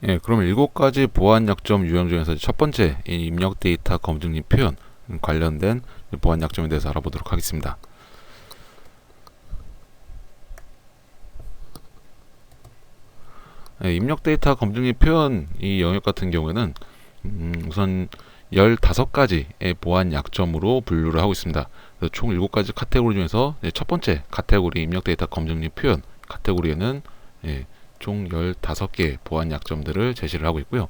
예, 그럼 7가지 보안 약점 유형 중에서 첫 번째 이 입력 데이터 검증 및 표현 관련된 보안 약점에 대해서 알아보도록 하겠습니다. 예, 입력 데이터 검증 및 표현 이 영역 같은 경우에는 우선 15가지의 보안 약점으로 분류를 하고 있습니다. 그래서 총 7가지 카테고리 중에서 첫 번째 카테고리 입력 데이터 검증 및 표현 카테고리에는 총 15개의 보안 약점들을 제시를 하고 있고요.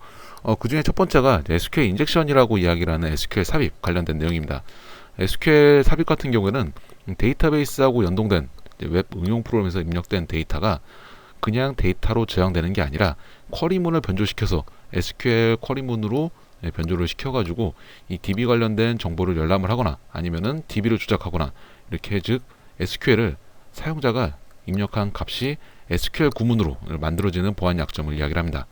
그 중에 첫 번째가 SQL 인젝션이라고 이야기를 하는 SQL 삽입 관련된 내용입니다. SQL 삽입 같은 경우에는 데이터베이스하고 연동된 웹 응용 프로그램에서 입력된 데이터가 그냥 데이터로 저장되는 게 아니라 쿼리문을 변조시켜서 SQL 쿼리문으로 변조를 시켜가지고 이 DB 관련된 정보를 열람을 하거나 아니면은 DB를 조작하거나 이렇게 즉 SQL을 사용자가 입력한 값이 SQL 구문으로 만들어지는 보안 약점을 이야기를 합니다.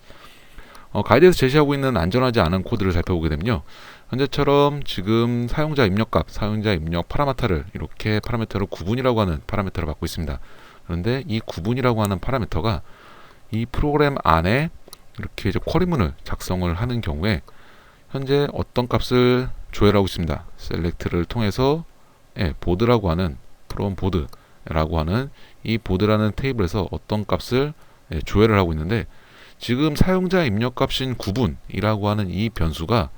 가이드에서 제시하고 있는 안전하지 않은 코드를 살펴보게 되면요. 현재처럼 지금 사용자 입력값, 사용자 입력 파라미터를 이렇게 파라미터를 구분이라고 하는 파라미터를 받고 있습니다. 그런데 이 구분이라고 하는 파라미터가 이 프로그램 안에 이렇게 이제 쿼리문을 작성을 하는 경우에 현재 어떤 값을 조회하고 있습니다. 셀렉트를 통해서 보드라고 하는 프롬 보드라고 하는 이 보드라는 테이블에서 어떤 값을 조회를 하고 있는데 지금 사용자 입력값인 구분이라고 하는 이 변수가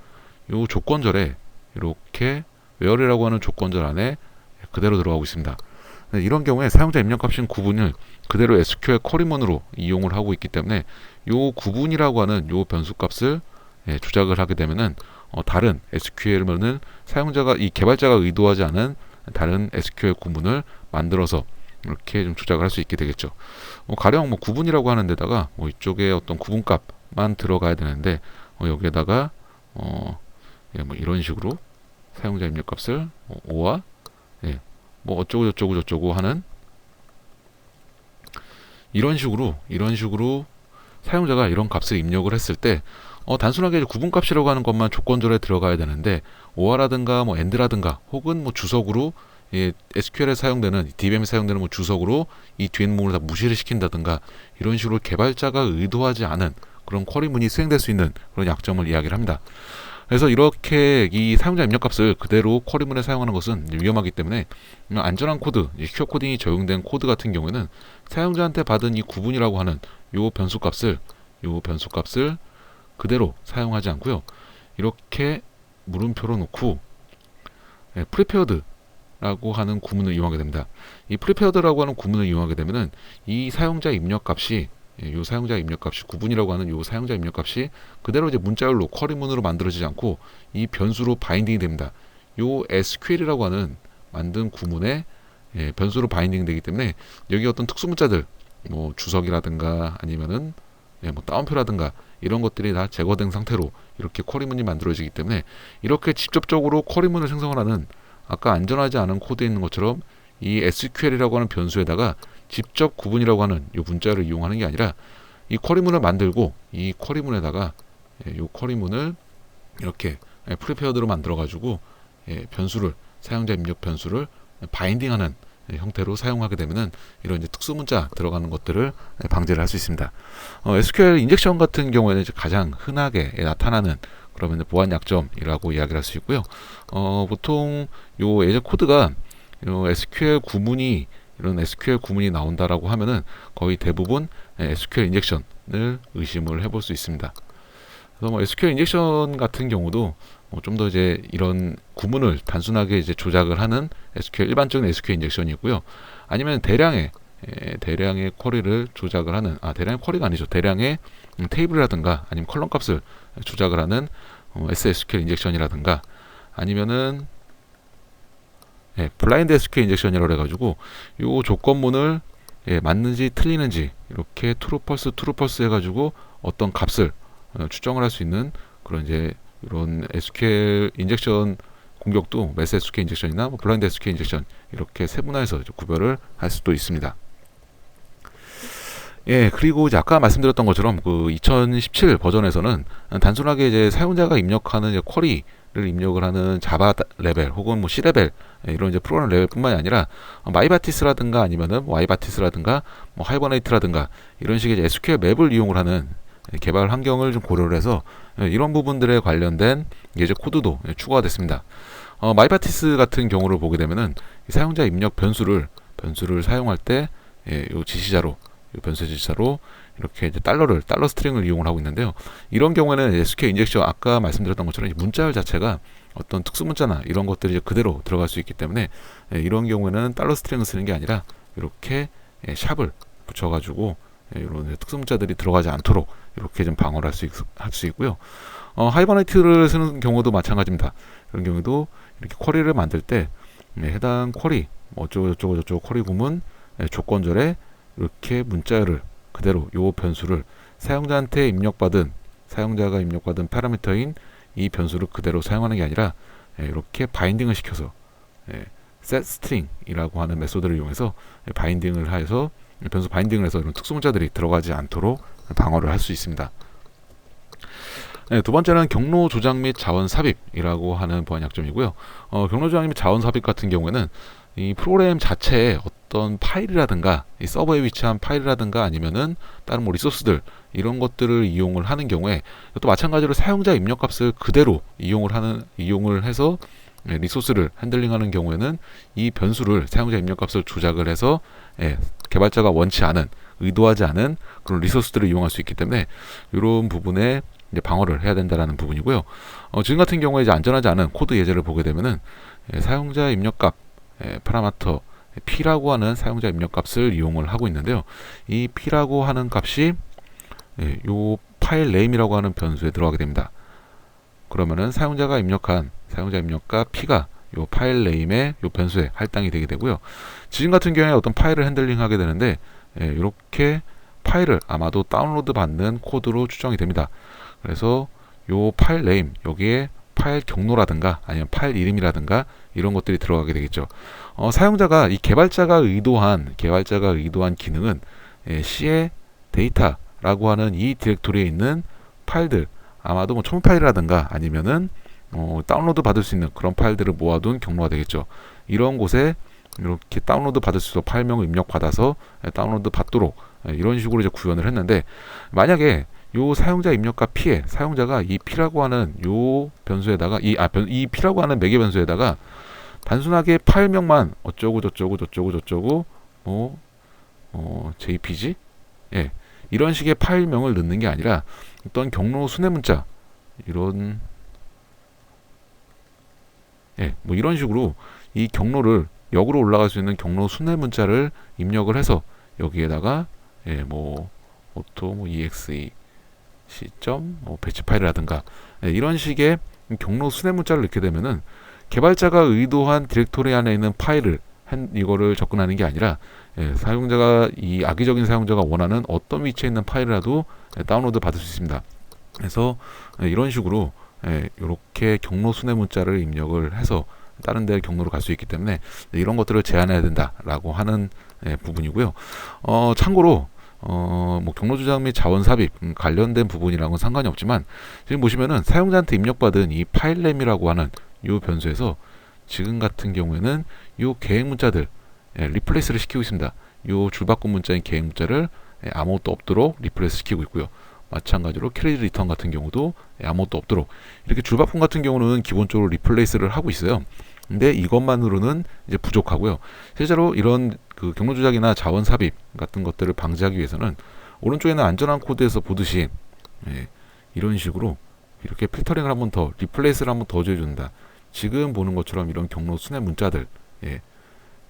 이 조건절에 이렇게 where이라고 하는 조건절 안에 그대로 들어가고 있습니다. 이런 경우에 사용자 입력값인 구분을 그대로 SQL 쿼리문으로 이용을 하고 있기 때문에 이 구분이라고 하는 이 변수값을 조작을 하게 되면은 다른 SQL문은 사용자가 이 개발자가 의도하지 않은 다른 SQL 구문을 만들어서 이렇게 좀 조작을 할 수 있게 되겠죠. 가령 구분이라고 하는 데다가 이쪽에 어떤 구분값만 들어가야 되는데 여기에다가 이런 식으로 사용자 입력값을 5와 어쩌고 저쩌고 저쩌고 하는 이런 식으로 사용자가 이런 값을 입력을 했을 때 단순하게 구분값이라고 하는 것만 조건절에 들어가야 되는데 OR라든가 AND라든가 혹은 주석으로 SQL에 사용되는 DBM에 사용되는 주석으로 이 뒷문을 다 무시를 시킨다든가 이런 식으로 개발자가 의도하지 않은 그런 쿼리문이 수행될 수 있는 그런 약점을 이야기를 합니다. 그래서 이렇게 이 사용자 입력값을 그대로 쿼리문에 사용하는 것은 위험하기 때문에 안전한 코드, 시큐어 코딩이 적용된 코드 같은 경우에는 사용자한테 받은 이 구분이라고 하는 요 변수값을 그대로 사용하지 않고요. 이렇게 물음표로 놓고 prepared라고 하는 구문을 이용하게 됩니다. 이 prepared라고 하는 구문을 이용하게 되면은 이 사용자 입력값이 요 사용자 입력값이 구분이라고 하는 요 사용자 입력값이 그대로 이제 문자열로 쿼리문으로 만들어지지 않고 이 변수로 바인딩이 됩니다. 요 SQL이라고 하는 만든 구문에 변수로 바인딩 되기 때문에 여기 어떤 특수 문자들 주석이라든가 아니면은 따옴표라든가 이런 것들이 다 제거된 상태로 이렇게 쿼리문이 만들어지기 때문에 이렇게 직접적으로 쿼리문을 생성을 하는 아까 안전하지 않은 코드에 있는 것처럼 이 SQL이라고 하는 변수에다가 직접 구분이라고 하는 이 문자를 이용하는 게 아니라 이 쿼리문을 만들고 이 쿼리문에다가 이 쿼리문을 이렇게 프리페어드로 만들어 가지고 변수를 사용자 입력 변수를 바인딩하는 형태로 사용하게 되면은 이런 이제 특수 문자 들어가는 것들을 방지를 할 수 있습니다. SQL 인젝션 같은 경우에는 이제 가장 흔하게 나타나는 그러면 보안 약점이라고 이야기를 할 수 있고요. 보통 요 예제 코드가 요 SQL 구문이 이런 SQL 구문이 나온다라고 하면은 거의 대부분 SQL 인젝션을 의심을 해볼 수 있습니다. 그래서 SQL 인젝션 같은 경우도 좀 더 이제 이런 구문을 단순하게 이제 조작을 하는 SQL 일반적인 SQL 인젝션이고요. 아니면 대량의 쿼리를 조작을 하는 대량의 쿼리가 아니죠. 대량의 테이블이라든가 아니면 컬럼 값을 조작을 하는 SSQL 인젝션이라든가 아니면은 블라인드 SQL 인젝션이라고 해가지고 요 조건문을 맞는지 틀리는지 이렇게 true false 해가지고 어떤 값을 추정을 할 수 있는 그런 이제 이런 SQL 인젝션 공격도 매스 SQL 인젝션이나 블라인드 SQL 인젝션 이렇게 세분화해서 구별을 할 수도 있습니다. 그리고 이제 아까 말씀드렸던 것처럼 그 2017 버전에서는 단순하게 이제 사용자가 입력하는 이제 쿼리를 입력을 하는 자바 레벨 혹은 C 레벨 이런 이제 프로그램 레벨뿐만이 아니라 마이바티스라든가 아니면은 와이바티스라든가 하이버네이트라든가 이런 식의 이제 SQL 맵을 이용을 하는 개발 환경을 좀 고려를 해서 이런 부분들에 관련된 예제 코드도 추가가 됐습니다. 마이파티스 같은 경우를 보게 되면은 사용자 입력 변수를 사용할 때 요 지시자로, 요 변수 지시자로 이렇게 이제 달러 스트링을 이용을 하고 있는데요. 이런 경우에는 SQL 인젝션 아까 말씀드렸던 것처럼 문자열 자체가 어떤 특수 문자나 이런 것들이 이제 그대로 들어갈 수 있기 때문에 이런 경우에는 달러 스트링을 쓰는 게 아니라 이렇게 샵을 붙여가지고 이런 특수 문자들이 들어가지 않도록 이렇게 좀 방어를 할 수 있고요. 하이버네이트를 쓰는 경우도 마찬가지입니다. 이런 경우도 이렇게 쿼리를 만들 때 해당 쿼리 어쩌고 쿼리 구문 조건절에 이렇게 문자열을 그대로 요 변수를 사용자가 입력받은 파라미터인 이 변수를 그대로 사용하는 게 아니라 이렇게 바인딩을 시켜서 setString이라고 하는 메소드를 이용해서 바인딩을 해서 변수 바인딩을 해서 이런 특수 문자들이 들어가지 않도록 방어를 할 수 있습니다. 두 번째는 경로 조작 및 자원 삽입이라고 하는 보안 약점이고요. 경로 조작 및 자원 삽입 같은 경우에는 이 프로그램 자체에 어떤 파일이라든가 이 서버에 위치한 파일이라든가 아니면은 다른 뭐 리소스들 이런 것들을 이용을 하는 경우에 또 마찬가지로 사용자 입력값을 그대로 이용을 해서 리소스를 핸들링하는 경우에는 이 변수를 사용자 입력값을 조작을 해서 개발자가 의도하지 않은 그런 리소스들을 이용할 수 있기 때문에 이런 부분에 이제 방어를 해야 된다라는 부분이고요. 지금 같은 경우에 이제 안전하지 않은 코드 예제를 보게 되면은 사용자 입력값 파라미터 p라고 하는 사용자 입력값을 이용을 하고 있는데요. 이 p라고 하는 값이 요 파일 name이라고 하는 변수에 들어가게 됩니다. 그러면은 사용자 입력값 p가 요 파일 name의 요 변수에 할당이 되게 되고요. 지금 같은 경우에 어떤 파일을 핸들링하게 되는데 이렇게 파일을 아마도 다운로드 받는 코드로 추정이 됩니다. 그래서 요 파일 네임 여기에 파일 경로라든가 아니면 파일 이름이라든가 이런 것들이 들어가게 되겠죠. 개발자가 의도한 기능은 C의 데이터라고 하는 이 디렉토리에 있는 파일들 아마도 뭐 총 파일이라든가 아니면은 다운로드 받을 수 있는 그런 파일들을 모아둔 경로가 되겠죠. 이런 곳에 이렇게 다운로드 받을 수 있도록 파일명을 입력받아서 다운로드 받도록 이런 식으로 이제 구현을 했는데 만약에 요 사용자 입력값 p에 사용자가 이 p라고 하는 요 변수에다가 이 p라고 하는 매개 변수에다가 단순하게 파일명만 어쩌고 저쩌고 jpg 이런 식의 파일명을 넣는 게 아니라 어떤 경로 순회 문자 이런 뭐 이런 식으로 이 경로를 역으로 올라갈 수 있는 경로 순회 문자를 입력을 해서 여기에다가 exe 시점 배치 파일이라든가 이런 식의 경로 순회 문자를 넣게 되면은 개발자가 의도한 디렉토리 안에 있는 파일을 이거를 접근하는 게 아니라 이 악의적인 사용자가 원하는 어떤 위치에 있는 파일이라도 다운로드 받을 수 있습니다. 그래서 이런 식으로 이렇게 경로 순회 문자를 입력을 해서 다른 데 경로로 갈 수 있기 때문에 이런 것들을 제한해야 된다라고 하는 부분이고요. 참고로 뭐 경로 조작 및 자원 삽입 관련된 부분이랑은 상관이 없지만 지금 보시면은 사용자한테 입력받은 이 파일 네임이라고 하는 이 변수에서 지금 같은 경우에는 이 계획 문자들 리플레이스를 시키고 있습니다. 이 줄바꿈 문자인 계획 문자를 아무것도 없도록 리플레이스 시키고 있고요. 마찬가지로 캐리 리턴 같은 경우도 아무것도 없도록 이렇게 줄바꿈 같은 경우는 기본적으로 리플레이스를 하고 있어요. 근데 이것만으로는 이제 부족하고요. 실제로 이런 그 경로 조작이나 자원 삽입 같은 것들을 방지하기 위해서는 오른쪽에는 안전한 코드에서 보듯이 이런 식으로 이렇게 필터링을 한번 더 리플레이스를 한번 더 줘준다. 지금 보는 것처럼 이런 경로 순회 문자들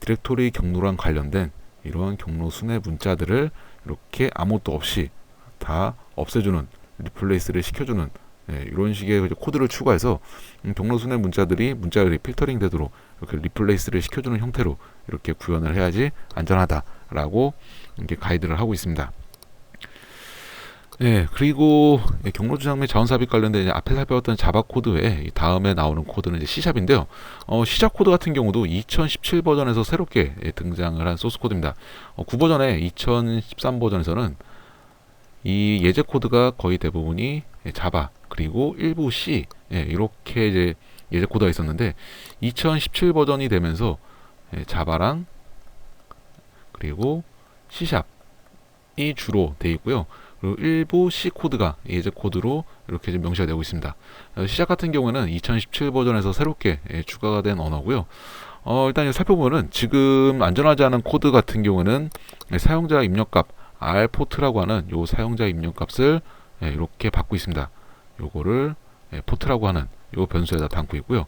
디렉토리 경로랑 관련된 이런 경로 순회 문자들을 이렇게 아무것도 없이 다 없애주는 리플레이스를 시켜주는 이런 식의 코드를 추가해서 경로 순회 문자들이 필터링 되도록 이렇게 리플레이스를 시켜주는 형태로 이렇게 구현을 해야지 안전하다라고 이렇게 가이드를 하고 있습니다. 그리고 경로 조작 및 자원 삽입 관련된 앞에 살펴봤던 자바 코드 외에 다음에 나오는 코드는 이제 C샵인데요. C샵 코드 같은 경우도 2017 버전에서 새롭게 등장을 한 소스 코드입니다. 9버전에 2013 버전에서는 이 예제 코드가 거의 대부분이 자바 그리고 일부 C 이렇게 이제 예제 코드가 있었는데 2017 버전이 되면서 자바랑 그리고 C샵이 주로 돼 있고요. 그리고 일부 C 코드가 예제 코드로 이렇게 좀 명시가 되고 있습니다. 시작 같은 경우에는 2017 버전에서 새롭게 추가가 된 언어고요. 일단 살펴보면은 지금 안전하지 않은 코드 같은 경우는 사용자 입력값 R 포트라고 하는 요 사용자 입력값을 이렇게 받고 있습니다. 요거를 포트라고 하는 요 변수에다 담고 있고요.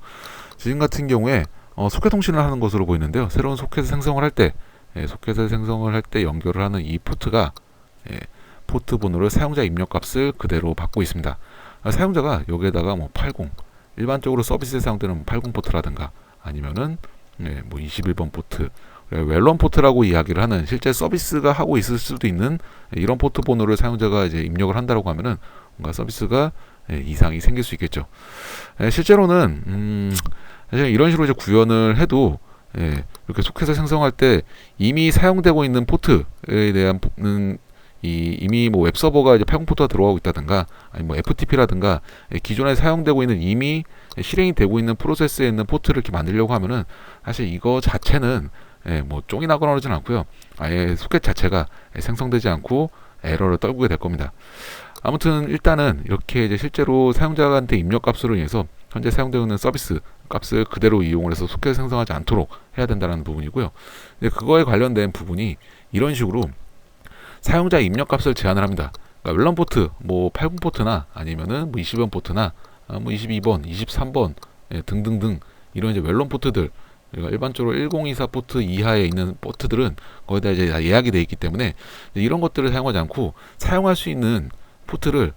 지금 같은 경우에 소켓 통신을 하는 것으로 보이는데요. 새로운 소켓을 생성을 할 때 연결을 하는 이 포트가 포트 번호를 사용자 입력값을 그대로 받고 있습니다. 사용자가 여기에다가 뭐 80 일반적으로 서비스에 사용되는 80 포트라든가 아니면은 뭐 21번 포트 웰런 포트라고 이야기를 하는 실제 서비스가 하고 있을 수도 있는 이런 포트 번호를 사용자가 이제 입력을 한다고 하면은 뭔가 서비스가 이상이 생길 수 있겠죠. 실제로는 사실 이런 식으로 이제 구현을 해도 이렇게 소켓을 생성할 때 이미 사용되고 있는 포트에 대한 이미 뭐 웹서버가 이제 80 포트가 들어가고 있다든가 아니 뭐 FTP라든가 기존에 사용되고 있는 이미 실행이 되고 있는 프로세스에 있는 포트를 이렇게 만들려고 하면은 사실 이거 자체는 뭐 쫑이 나거나 그러진 않고요. 아예 소켓 자체가 생성되지 않고 에러를 떨구게 될 겁니다. 아무튼 일단은 이렇게 이제 실제로 사용자한테 입력값으로 인해서 현재 사용되고 있는 서비스 값을 그대로 이용을 해서 소켓을 생성하지 않도록 해야 된다는 부분이고요. 근데 그거에 관련된 부분이 이런 식으로 사용자 입력값을 제한을 합니다. 그러니까 웰런 포트, 뭐 80 포트나 아니면은 뭐 20번 포트나 뭐 22번, 23번 등등등 이런 이제 웰런 포트들 그러니까 일반적으로 1024 포트 이하에 있는 포트들은 거기다 이제 다 예약이 되어 있기 때문에 이런 것들을 사용하지 않고 사용할 수 있는 포트를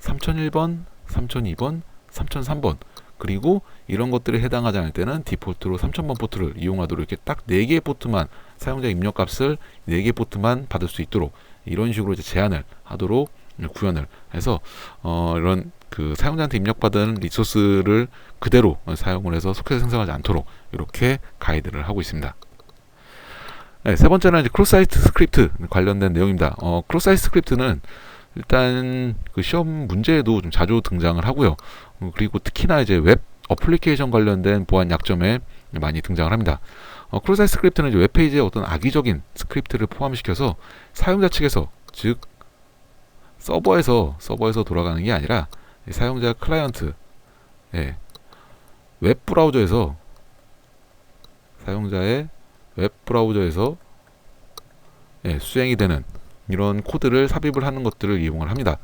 3001번, 3002번, 3003번 그리고 이런 것들에 해당하지 않을 때는 디폴트로 3000번 포트를 이용하도록 이렇게 딱 4개의 포트만 사용자 입력값을 4개 포트만 받을 수 있도록 이런 식으로 이제 제한을 하도록 구현을 해서 이런 그 사용자한테 입력받은 리소스를 그대로 사용을 해서 소켓을 생성하지 않도록 이렇게 가이드를 하고 있습니다. 세 번째는 이제 크로스사이트 스크립트 관련된 내용입니다. 크로스사이트 스크립트는 일단 그 시험 문제에도 좀 자주 등장을 하고요. 그리고 특히나 이제 웹 어플리케이션 관련된 보안 약점에 많이 등장을 합니다. 크로스사이트 스크립트는 이제 웹페이지에 어떤 악의적인 스크립트를 포함시켜서 사용자 측에서 즉 서버에서 돌아가는 게 아니라 사용자 클라이언트 웹 브라우저에서 사용자의 웹 브라우저에서 수행이 되는 이런 코드를 삽입을 하는 것들을 이용을 합니다.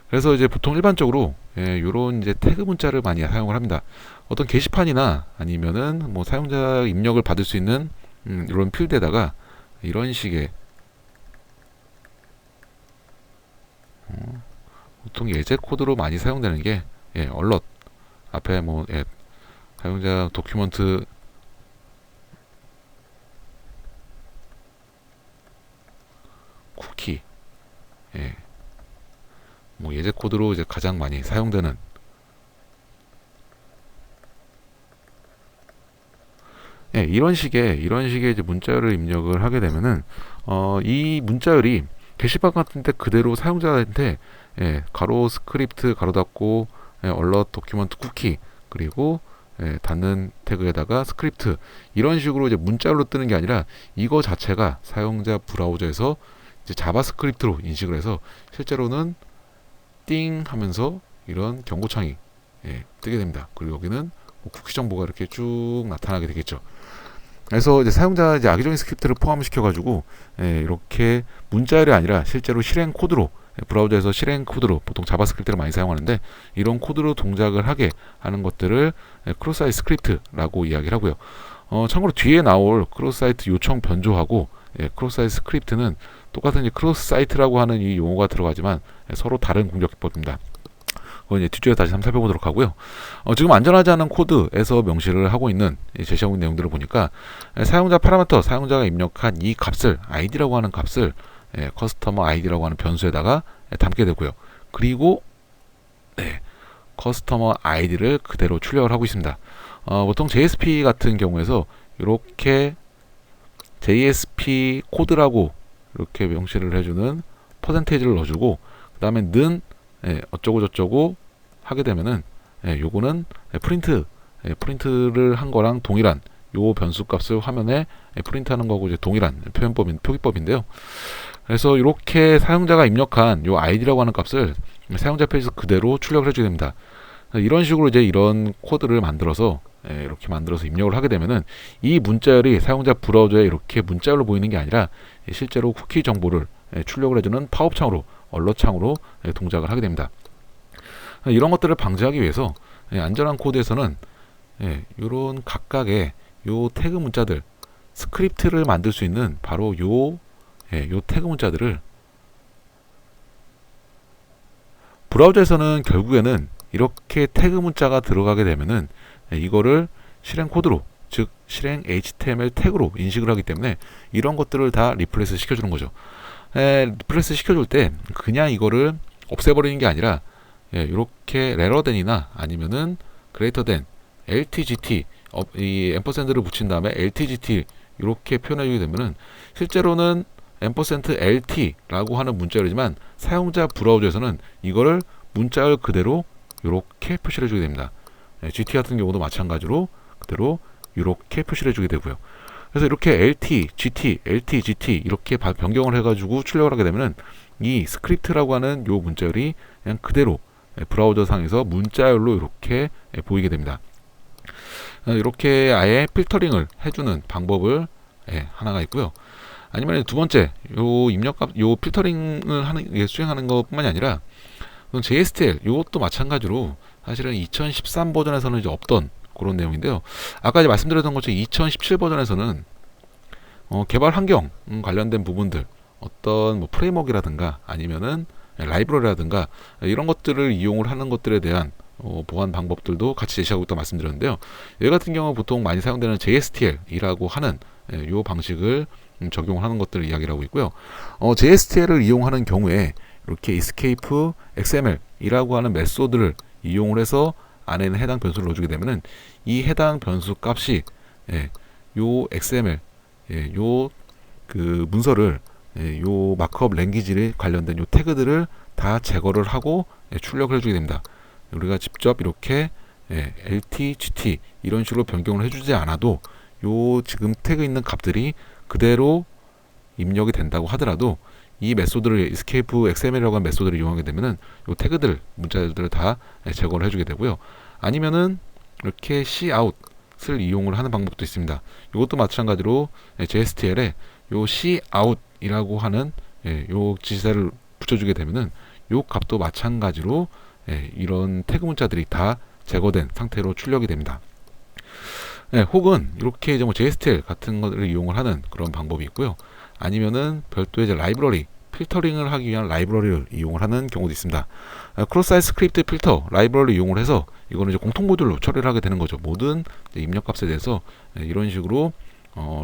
그래서 이제 보통 일반적으로 이런 이제 태그 문자를 많이 사용을 합니다. 어떤 게시판이나 아니면은 뭐 사용자 입력을 받을 수 있는 이런 필드에다가 이런 식의 보통 예제 코드로 많이 사용되는 게 얼럿 앞에 뭐 사용자 도큐먼트 쿠키 뭐 예제 코드로 이제 가장 많이 사용되는 이런 식의 이제 문자열을 입력을 하게 되면은 이 문자열이 게시판 같은데 그대로 사용자한테 가로 스크립트 가로 닫고 얼럿 도큐먼트 쿠키 그리고 닫는 태그에다가 스크립트 이런 식으로 이제 문자로 뜨는 게 아니라 이거 자체가 사용자 브라우저에서 이제 자바스크립트로 인식을 해서 실제로는 띵 하면서 이런 경고창이 뜨게 됩니다. 그리고 여기는 쿠키 정보가 이렇게 쭉 나타나게 되겠죠. 그래서 이제 사용자 이제 악의적인 스크립트를 포함시켜 가지고 이렇게 문자열이 아니라 실제로 실행 코드로 브라우저에서 실행 코드로 보통 자바스크립트를 많이 사용하는데 이런 코드로 동작을 하게 하는 것들을 크로스사이트 스크립트라고 이야기를 하고요. 참고로 뒤에 나올 크로스사이트 요청 변조하고 크로스사이트 스크립트는 똑같은 이제 크로스사이트라고 하는 이 용어가 들어가지만 서로 다른 공격 기법입니다. 그건 이제 뒷줄에 다시 한번 살펴보도록 하고요. 지금 안전하지 않은 코드에서 명시를 하고 있는 제시하고 있는 내용들을 보니까 사용자 파라미터 사용자가 입력한 이 값을 id라고 하는 값을 커스터머 id라고 하는 변수에다가 담게 되고요. 그리고 커스터머 id를 그대로 출력을 하고 있습니다. 보통 JSP 같은 경우에서 이렇게 JSP 코드라고 이렇게 명시를 해주는 퍼센테이지를 넣어주고 그 다음에 는 어쩌고 저쩌고 하게 되면은 요거는 프린트를 한 거랑 동일한 요 변수 값을 화면에 프린트하는 거고 이제 동일한 표기법인데요. 그래서 이렇게 사용자가 입력한 요 아이디라고 하는 값을 사용자 페이지에서 그대로 출력을 해주게 됩니다. 이런 식으로 이제 이런 코드를 만들어서 이렇게 만들어서 입력을 하게 되면은 이 문자열이 사용자 브라우저에 이렇게 문자열로 보이는 게 아니라 실제로 쿠키 정보를 출력을 해주는 팝업 창으로, 얼럿 창으로 동작을 하게 됩니다. 이런 것들을 방지하기 위해서 안전한 코드에서는 이런 각각의 요 태그 문자들, 스크립트를 만들 수 있는 바로 요 태그 문자들을 브라우저에서는 결국에는 이렇게 태그 문자가 들어가게 되면은 이거를 실행 코드로, 즉 실행 HTML 태그로 인식을 하기 때문에 이런 것들을 다 리플레이스 시켜주는 거죠. 리플레이스 시켜줄 때 그냥 이거를 없애버리는 게 아니라 이렇게 레러된이나 아니면은 그레이터 된 LTGT 이 앰퍼샌드를 붙인 다음에 LTGT 이렇게 표현해주게 되면은 실제로는 $LT라고 하는 문자열이지만 사용자 브라우저에서는 이거를 문자열 그대로 이렇게 표시를 해주게 됩니다. GT 같은 경우도 마찬가지로 그대로 이렇게 표시를 해주게 되고요. 그래서 이렇게 LT, GT, LT, GT 이렇게 변경을 해가지고 출력을 하게 되면은 이 스크립트라고 하는 요 문자열이 그냥 그대로 브라우저 상에서 문자열로 이렇게 보이게 됩니다. 이렇게 아예 필터링을 해주는 방법을 하나가 있고요. 아니면 두 번째, 요 입력값, 요 필터링을 수행하는 것뿐만이 아니라 JSTL 이것도 마찬가지로 사실은 2013 버전에서는 이제 없던 그런 내용인데요. 아까 이제 말씀드렸던 것처럼 2017 버전에서는 개발 환경 관련된 부분들, 어떤 뭐 프레임워크라든가 아니면은 라이브러리라든가 이런 것들을 이용을 하는 것들에 대한 보안 방법들도 같이 제시하고 있다고 말씀드렸는데요. 얘 같은 경우 보통 많이 사용되는 JSTL이라고 하는 요 방식을 적용을 하는 것들을 이야기를 하고 있고요. JSTL을 이용하는 경우에 이렇게 escape XML이라고 하는 메소드를 이용을 해서 안에는 해당 변수를 넣어주게 되면은 이 해당 변수 값이 요 XML 요 그 문서를 요 마크업 랭귀지에 관련된 요 태그들을 다 제거를 하고 출력을 해주게 됩니다. 우리가 직접 이렇게 LT, GT 이런 식으로 변경을 해주지 않아도 요 지금 태그 있는 값들이 그대로 입력이 된다고 하더라도 이 메소드를 escape XML이라고 하는 메소드를 이용하게 되면은 요 태그들, 문자들을 다 제거를 해주게 되고요. 아니면은 이렇게 cout을 이용을 하는 방법도 있습니다. 이것도 마찬가지로 JSTL에 요 cout이라고 하는 요 지시사를 붙여주게 되면은 요 값도 마찬가지로 이런 태그 문자들이 다 제거된 상태로 출력이 됩니다. 혹은 이렇게 이제 뭐 JSTL 같은 것을 이용을 하는 그런 방법이 있고요. 아니면은 별도의 이제 라이브러리, 필터링을 하기 위한 라이브러리를 이용을 하는 경우도 있습니다. 크로스사이트 스크립트 필터 라이브러리를 이용을 해서 이거는 이제 공통 모듈로 처리를 하게 되는 거죠. 모든 입력값에 대해서 이런 식으로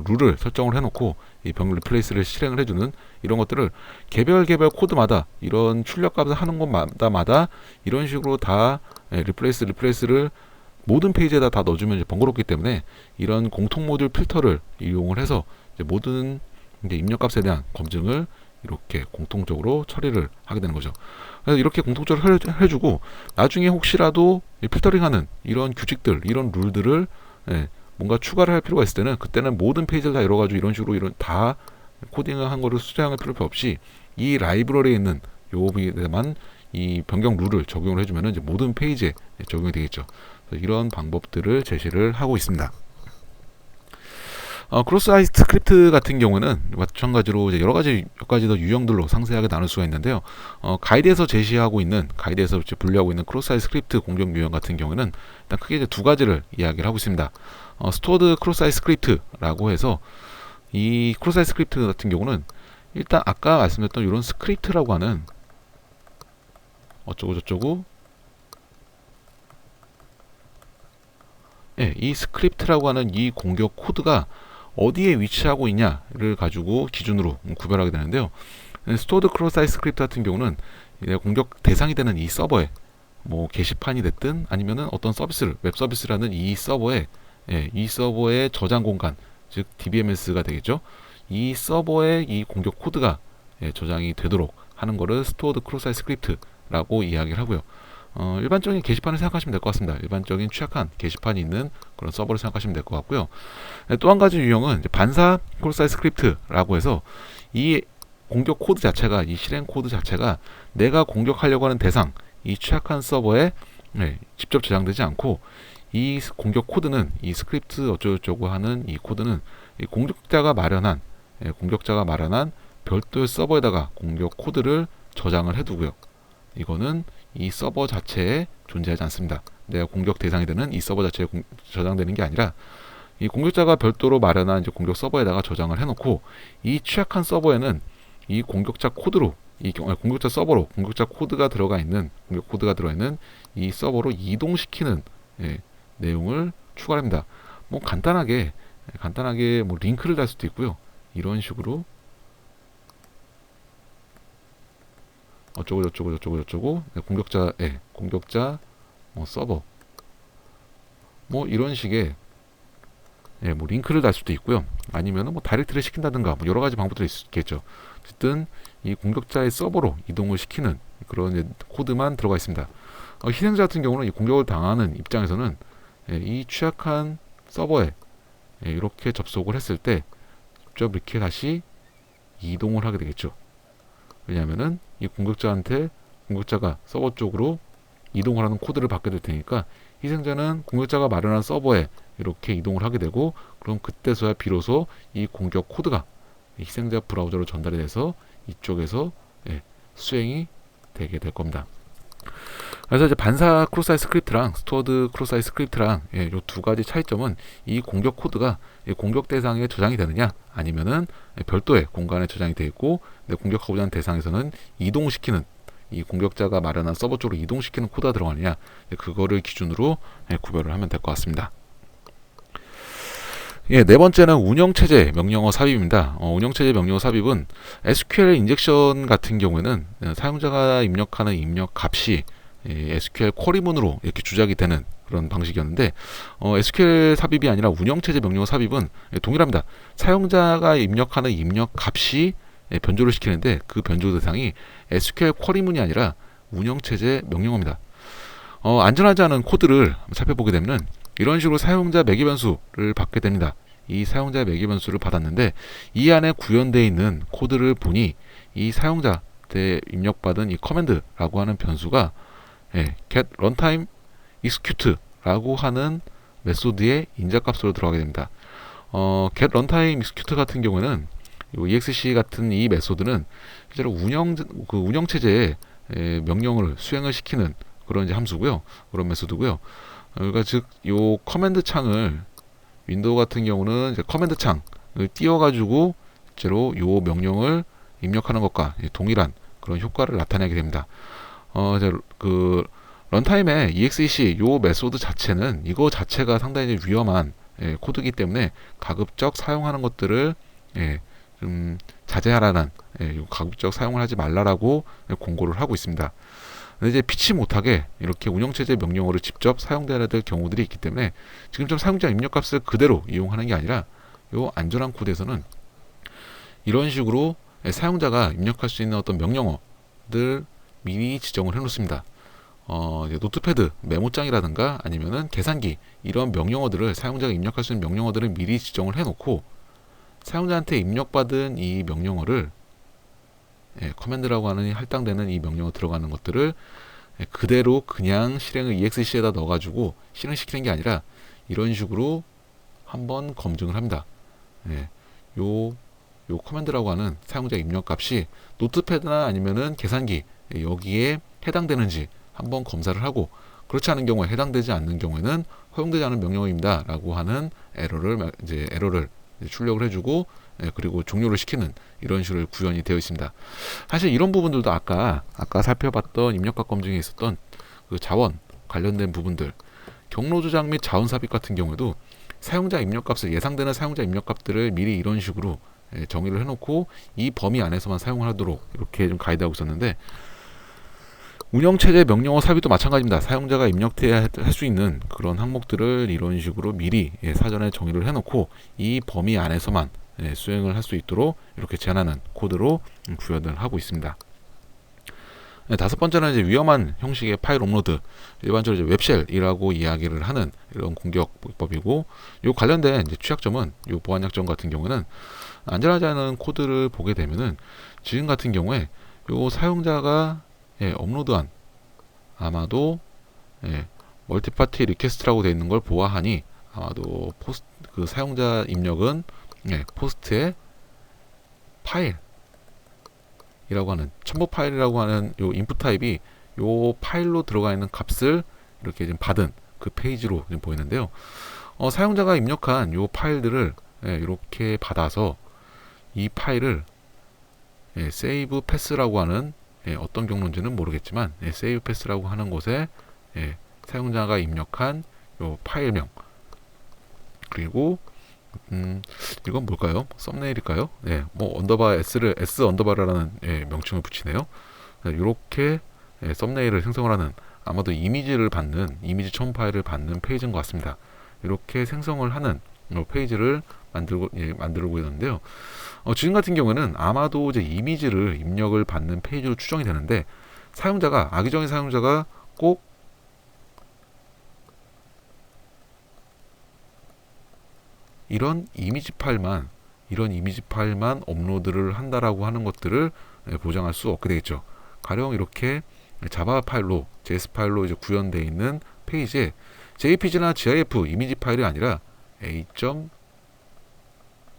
룰을 설정을 해놓고 이 병 리플레이스를 실행을 해주는 이런 것들을 개별 코드마다 이런 출력값을 하는 곳마다 이런 식으로 다 리플레이스를 모든 페이지에다 다 넣어주면 이제 번거롭기 때문에 이런 공통 모듈 필터를 이용을 해서 이제 모든 이제 입력값에 대한 검증을 이렇게 공통적으로 처리를 하게 되는 거죠. 그래서 이렇게 공통적으로 해주고 나중에 혹시라도 필터링하는 이런 규칙들, 이런 룰들을 뭔가 추가를 할 필요가 있을 때는 그때는 모든 페이지를 다 열어가지고 이런 식으로 이런 다 코딩을 한 거를 수정할 필요 없이 이 라이브러리에 있는 요에만 이 변경 룰을 적용을 해주면 이제 모든 페이지에 적용이 되겠죠. 이런 방법들을 제시를 하고 있습니다. 크로스사이트 스크립트 같은 경우는 마찬가지로 이제 여러 가지 더 유형들로 상세하게 나눌 수가 있는데요. 가이드에서 제시하고 있는, 가이드에서 분류하고 있는 크로스사이트 스크립트 공격 유형 같은 경우는 일단 크게 이제 두 가지를 이야기를 하고 있습니다. 스토어드 크로스사이트 스크립트라고 해서 이 크로스사이트 스크립트 같은 경우는 일단 아까 말씀드렸던 이런 스크립트라고 하는 어쩌고 저쩌고 이 스크립트라고 하는 이 공격 코드가 어디에 위치하고 있냐를 가지고 기준으로 구별하게 되는데요. 스토어드 크로스사이트 스크립트 같은 경우는 공격 대상이 되는 이 서버에 뭐 게시판이 됐든 아니면은 어떤 서비스를 웹 서비스라는 이 서버에 이 서버의 저장 공간, 즉 DBMS가 되겠죠. 이 서버에 이 공격 코드가 저장이 되도록 하는 거를 스토어드 크로스사이트 스크립트라고 이야기를 하고요. 일반적인 게시판을 생각하시면 될 것 같습니다. 일반적인 취약한 게시판이 있는 그런 서버를 생각하시면 될 것 같고요. 또 한 가지 유형은 반사 크로스사이트 스크립트라고 해서 이 공격 코드 자체가, 이 실행 코드 자체가 내가 공격하려고 하는 대상, 이 취약한 서버에 직접 저장되지 않고, 이 공격 코드는, 이 스크립트 어쩌고저쩌고 하는 이 코드는 이 공격자가 마련한 별도의 서버에다가 공격 코드를 저장을 해두고요. 이거는 이 서버 자체에 존재하지 않습니다. 내가 공격 대상이 되는 이 서버 자체에 저장되는 게 아니라, 이 공격자가 별도로 마련한 이제 공격 서버에다가 저장을 해놓고, 이 취약한 서버에는 이 공격자 코드로, 공격자 서버로 공격자 코드가 들어가 있는, 공격 코드가 들어가 있는 이 서버로 이동시키는 내용을 추가합니다. 뭐 간단하게 뭐 링크를 달 수도 있고요. 이런 식으로 어쩌고 공격자 뭐 서버 뭐 이런 식의 뭐 링크를 달 수도 있고요. 아니면은 뭐 다이렉트를 시킨다든가 뭐 여러 가지 방법들이 있겠죠. 어쨌든 이 공격자의 서버로 이동을 시키는 그런 코드만 들어가 있습니다. 희생자 같은 경우는 이 공격을 당하는 입장에서는 이 취약한 서버에 이렇게 접속을 했을 때 직접 이렇게 다시 이동을 하게 되겠죠. 왜냐하면은 이 공격자가 서버 쪽으로 이동을 하는 코드를 받게 될 테니까, 희생자는 공격자가 마련한 서버에 이렇게 이동을 하게 되고, 그럼 그때서야 비로소 이 공격 코드가 희생자 브라우저로 전달이 돼서 이쪽에서 수행이 되게 될 겁니다. 그래서 이제 반사 크로스사이트 스크립트랑 스토어드 크로스사이트 스크립트랑 이 두 가지 차이점은, 이 공격 코드가 공격 대상에 저장이 되느냐, 아니면은 별도의 공간에 저장이 되어 있고, 공격하고자 하는 대상에서는 이동시키는, 이 공격자가 마련한 서버 쪽으로 이동시키는 코드가 들어가느냐, 그거를 기준으로 구별을 하면 될 것 같습니다. 네 번째는 운영체제 명령어 삽입입니다. 운영체제 명령어 삽입은 SQL 인젝션 같은 경우에는 사용자가 입력하는 입력 값이 SQL 쿼리문으로 이렇게 주작이 되는 그런 방식이었는데, SQL 삽입이 아니라 운영체제 명령어 삽입은 동일합니다. 사용자가 입력하는 입력 값이 변조를 시키는데, 그 변조 대상이 SQL 쿼리문이 아니라 운영체제 명령어입니다. 안전하지 않은 코드를 살펴보게 되면 이런 식으로 사용자 매개 변수를 받게 됩니다. 이 사용자 매개 변수를 받았는데, 이 안에 구현되어 있는 코드를 보니 이 사용자한테 입력받은 이 커맨드라고 하는 변수가 get runtime execute 라고 하는 메소드의 인자값으로 들어가게 됩니다. get runtime execute 같은 경우에는 exec 같은 이 메소드는 실제로 운영체제의 명령을 수행을 시키는 그런 이제 함수고요. 그런 메소드고요. 그러니까 즉 요 커맨드 창을, 윈도우 같은 경우는 이제 커맨드 창을 띄워가지고 실제로 요 명령을 입력하는 것과 동일한 그런 효과를 나타내게 됩니다. 그 런타임에 exec 요 메소드 자체는, 이거 자체가 상당히 위험한 코드이기 때문에 가급적 사용하는 것들을 좀 자제하라는, 가급적 사용을 하지 말라라고 공고를 하고 있습니다. 근데 이제 피치 못하게 이렇게 운영체제 명령어를 직접 사용되어야 될 경우들이 있기 때문에, 지금처럼 사용자 입력값을 그대로 이용하는 게 아니라 요 안전한 코드에서는 이런 식으로 사용자가 입력할 수 있는 어떤 명령어들 미리 지정을 해 놓습니다. 노트패드, 메모장이라든가 아니면은 계산기, 이런 명령어들을, 사용자가 입력할 수 있는 명령어들을 미리 지정을 해 놓고, 사용자한테 입력받은 이 명령어를 커맨드라고 하는 할당되는 이 명령어 들어가는 것들을 그대로 그냥 실행을 exec에다 넣어가지고 실행시키는 게 아니라 이런 식으로 한번 검증을 합니다. 요 커맨드라고 하는 사용자 입력값이 노트패드나 아니면은 계산기 여기에 해당되는지 한번 검사를 하고, 그렇지 않은 경우에, 해당되지 않는 경우에는 허용되지 않은 명령어입니다 라고 하는 에러를 출력을 해주고, 그리고 종료를 시키는 이런 식으로 구현이 되어 있습니다. 사실 이런 부분들도 아까 살펴봤던 입력값 검증에 있었던 그 자원 관련된 부분들, 경로 조작 및 자원 삽입 같은 경우에도 사용자 입력값을, 예상되는 사용자 입력값들을 미리 이런 식으로 정의를 해놓고 이 범위 안에서만 사용을 하도록 이렇게 좀 가이드하고 있었는데, 운영체제 명령어 삽입도 마찬가지입니다. 사용자가 입력해야 할 수 있는 그런 항목들을 이런 식으로 미리 사전에 정의를 해놓고 이 범위 안에서만 수행을 할 수 있도록 이렇게 제한하는 코드로 구현을 하고 있습니다. 다섯 번째는 이제 위험한 형식의 파일 업로드, 일반적으로 이제 웹쉘이라고 이야기를 하는 이런 공격법이고, 이 관련된 이제 취약점은, 이 보안 약점 같은 경우는 안전하지 않은 코드를 보게 되면은 지금 같은 경우에 요 사용자가 업로드한 아마도 멀티파티 리퀘스트라고 되어 있는 걸 보아하니 아마도 그 사용자 입력은 포스트의 파일이라고 하는 첨부 파일이라고 하는 요 인풋 타입이 요 파일로 들어가 있는 값을 이렇게 지금 받은 그 페이지로 지금 보이는데요. 사용자가 입력한 요 파일들을 이렇게 받아서 이 파일을 세이브 패스라고 하는 어떤 경로인지는 모르겠지만 세이브 패스라고 하는 곳에 사용자가 입력한 요 파일명 그리고 이건 뭘까요? 썸네일일까요? 뭐 언더바 s를 s 언더바라는 명칭을 붙이네요. 이렇게 썸네일을 생성을 하는 아마도 이미지를 받는 이미지 첨부 파일을 받는 페이지인 것 같습니다. 이렇게 생성을 하는 페이지를 만들고 있는데요. 지금 같은 경우에는 아마도 이제 이미지를 입력을 받는 페이지로 추정이 되는데 악의적인 사용자가 꼭 이런 이미지 파일만 업로드를 한다라고 하는 것들을 보장할 수 없게 되겠죠. 가령 이렇게 자바 파일로 JS 파일로 이제 구현되어 있는 페이지에 JPG나 GIF 이미지 파일이 아니라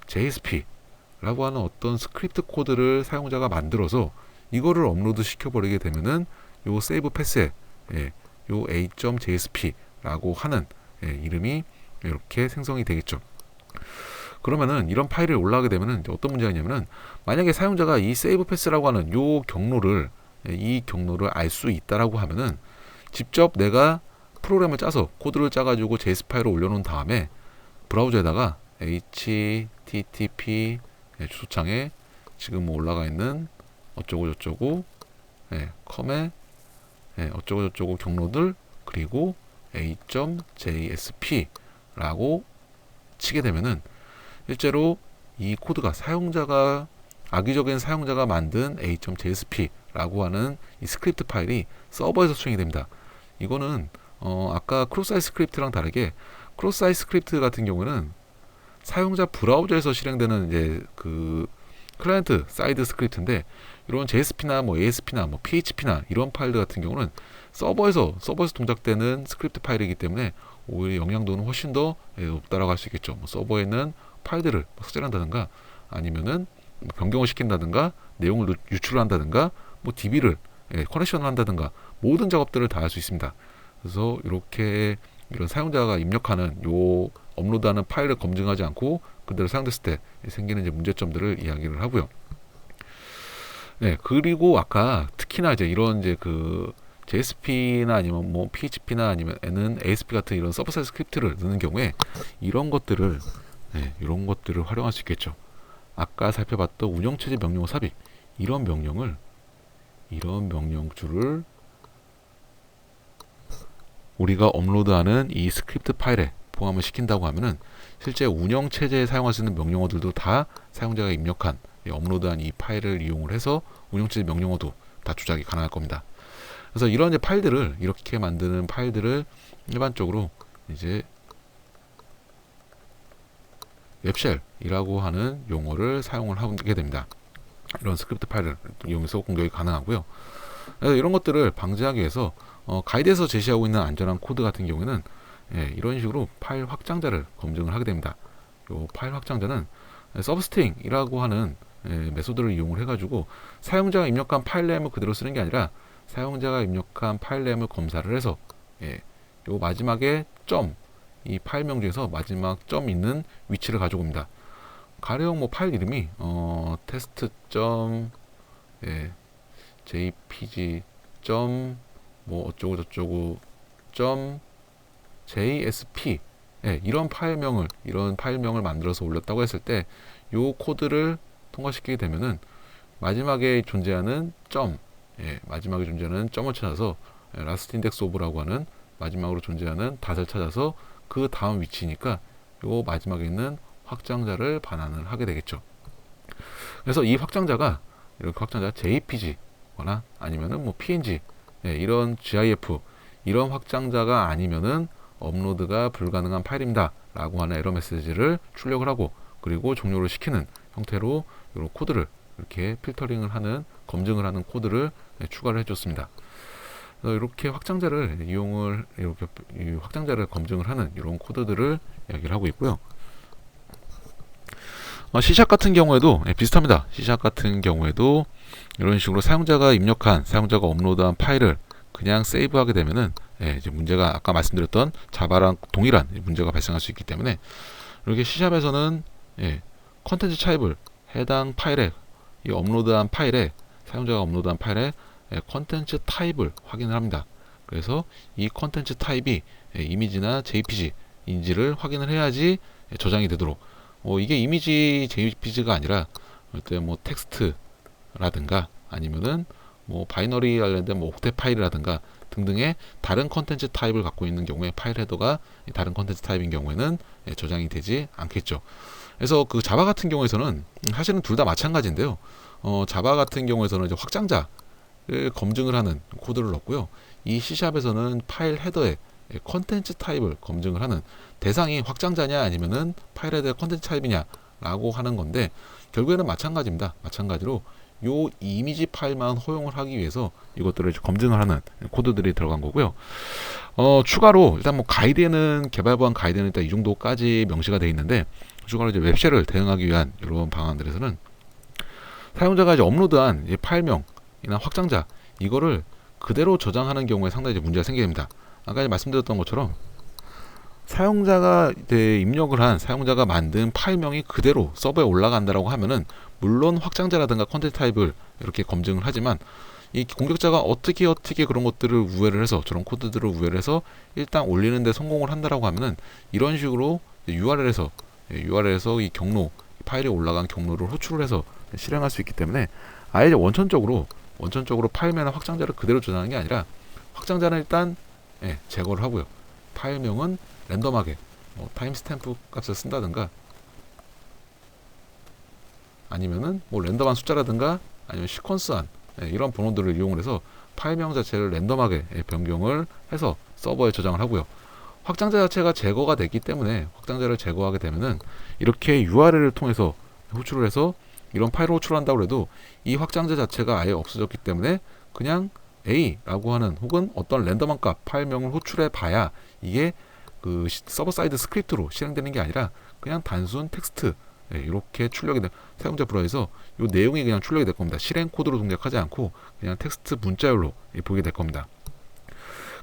a.jsp라고 하는 어떤 스크립트 코드를 사용자가 만들어서 이거를 업로드 시켜버리게 되면은 요 세이브 패스에 요 a.jsp라고 하는 이름이 이렇게 생성이 되겠죠. 그러면은 이런 파일이 올라가게 되면은 어떤 문제가 있냐면은 만약에 사용자가 이 세이브 패스라고 하는 요 경로를 알 수 있다라고 하면은 직접 내가 프로그램을 짜서 코드를 짜가지고 JS 파일을 올려놓은 다음에 브라우저에다가 http 주소창에 지금 올라가 있는 어쩌고 저쩌고 컴에 어쩌고 저쩌고 경로들 그리고 a.jsp라고 치게 되면은 실제로 이 코드가 악의적인 사용자가 만든 a.jsp라고 하는 이 스크립트 파일이 서버에서 수행이 됩니다. 이거는 아까 크로스사이트 스크립트랑 다르게 크로스사이트 스크립트 같은 경우는 사용자 브라우저에서 실행되는 이제 그 클라이언트 사이드 스크립트인데 이런 JSP나 뭐 ASP나 뭐 PHP나 이런 파일들 같은 경우는 서버에서 동작되는 스크립트 파일이기 때문에 오히려 영향도는 훨씬 더 높다라고 할 수 있겠죠. 뭐 서버에 있는 파일들을 삭제한다든가 아니면은 변경을 시킨다든가 내용을 유출을 한다든가 뭐 DB를 커넥션을 한다든가 모든 작업들을 다 할 수 있습니다. 그래서 이렇게 이런 사용자가 입력하는 업로드하는 파일을 검증하지 않고 그대로 사용됐을 때 생기는 이제 문제점들을 이야기를 하고요. 그리고 아까 특히나 이제 이런 이제 그 JSP나 아니면 뭐 PHP나 아니면은 ASP 같은 이런 서버 사이드 스크립트를 넣는 경우에 이런 것들을 활용할 수 있겠죠. 아까 살펴봤던 운영체제 명령어 삽입 이런 명령줄을 우리가 업로드하는 이 스크립트 파일에 포함을 시킨다고 하면은 실제 운영체제에 사용할 수 있는 명령어들도 다 사용자가 입력한 업로드한 이 파일을 이용을 해서 운영체제 명령어도 다 조작이 가능할 겁니다. 그래서 이런 이제 파일들을 이렇게 만드는 파일들을 일반적으로 이제 웹쉘이라고 하는 용어를 사용을 하게 됩니다. 이런 스크립트 파일을 이용해서 공격이 가능하고요. 그래서 이런 것들을 방지하기 위해서 가이드에서 제시하고 있는 안전한 코드 같은 경우에는 이런 식으로 파일 확장자를 검증을 하게 됩니다. 이 파일 확장자는 서브스트링이라고 하는 메소드를 이용을 해가지고 사용자가 입력한 파일 네임을 그대로 쓰는 게 아니라 사용자가 입력한 파일 네임을 검사를 해서 요 마지막에 이 파일명 중에서 마지막 점 있는 위치를 가져옵니다. 가령 뭐 파일 이름이 테스트 jpg 뭐 어쩌고 저쩌고 .jsp 이런 파일명을 만들어서 올렸다고 했을 때 요 코드를 통과시키게 되면은 마지막에 존재하는 점을 찾아서 last index of라고 하는 마지막으로 존재하는 닷을 찾아서 그 다음 위치니까 요 마지막에 있는 확장자를 반환을 하게 되겠죠. 그래서 이 확장자가 이렇게 JPG거나 아니면은 뭐 PNG 이런 GIF 이런 확장자가 아니면은 업로드가 불가능한 파일입니다 라고 하는 에러 메시지를 출력을 하고 그리고 종료를 시키는 형태로 이런 코드를 이렇게 필터링을 하는 검증을 하는 코드를 추가를 해줬습니다. 이렇게 확장자를 이용을 이렇게 확장자를 검증을 하는 이런 코드들을 이야기를 하고 있고요. C# 같은 경우에도 비슷합니다. C# 같은 경우에도 이런 식으로 사용자가 입력한 사용자가 업로드한 파일을 그냥 세이브하게 되면은 이제 문제가 아까 말씀드렸던 자바랑 동일한 문제가 발생할 수 있기 때문에 이렇게 C샵에서는 컨텐츠 타입을 해당 파일에 이 업로드한 파일에 사용자가 업로드한 파일에 컨텐츠 타입을 확인을 합니다. 그래서 이 컨텐츠 타입이 이미지나 JPG인지를 확인을 해야지 저장이 되도록 이게 이미지 JPG가 아니라 뭐 텍스트라든가 아니면은 뭐 바이너리 관련된 뭐 옥텟 파일이라든가 등등의 다른 컨텐츠 타입을 갖고 있는 경우에 파일 헤더가 다른 컨텐츠 타입인 경우에는 저장이 되지 않겠죠. 그래서 그 자바 같은 경우에서는 사실은 둘 다 마찬가지인데요. 자바 같은 경우에서는 이제 확장자를 검증을 하는 코드를 넣고요. 이 C샵에서는 파일 헤더에 컨텐츠 타입을 검증을 하는 대상이 확장자냐 아니면은 파일 헤더의 컨텐츠 타입이냐 라고 하는 건데 결국에는 마찬가지입니다. 마찬가지로 요 이미지 파일만 허용을 하기 위해서 이것들을 검증을 하는 코드들이 들어간 거고요. 추가로 일단 뭐 가이드에는 개발보안 가이드는 일단 이 정도까지 명시가 되어 있는데 추가로 이제 웹쉘을 대응하기 위한 이런 방안들에서는 사용자가 이제 업로드한 이 파일명이나 확장자 이거를 그대로 저장하는 경우에 상당히 이제 문제가 생기게 됩니다. 아까 이제 말씀드렸던 것처럼 사용자가 이제 입력을 한 사용자가 만든 파일명이 그대로 서버에 올라간다라고 하면은 물론 확장자라든가 컨텐츠 타입을 이렇게 검증을 하지만 이 공격자가 어떻게 그런 것들을 우회를 해서 저런 코드들을 우회를 해서 일단 올리는데 성공을 한다라고 하면은 이런 식으로 URL에서 이 경로 파일에 올라간 경로를 호출을 해서 실행할 수 있기 때문에 아예 이제 원천적으로 파일명이나 확장자를 그대로 저장하는 게 아니라 확장자는 일단 제거를 하고요. 파일명은 랜덤하게 타임스탬프 값을 쓴다든가 아니면은 뭐 랜덤한 숫자라든가 아니면 시퀀스한 이런 번호들을 이용을 해서 파일명 자체를 랜덤하게 변경을 해서 서버에 저장을 하고요. 확장자 자체가 제거가 됐기 때문에 확장자를 제거하게 되면은 이렇게 URL을 통해서 호출을 해서 이런 파일을 호출한다고 해도 이 확장자 자체가 아예 없어졌기 때문에 그냥 A라고 하는 혹은 어떤 랜덤한 값 파일명을 호출해 봐야 이게 그 서버 사이드 스크립트로 실행되는 게 아니라 그냥 단순 텍스트 이렇게 출력이 돼 사용자 브라우저에서 이 내용이 그냥 출력이 될 겁니다. 실행 코드로 동작하지 않고 그냥 텍스트 문자열로 보게 될 겁니다.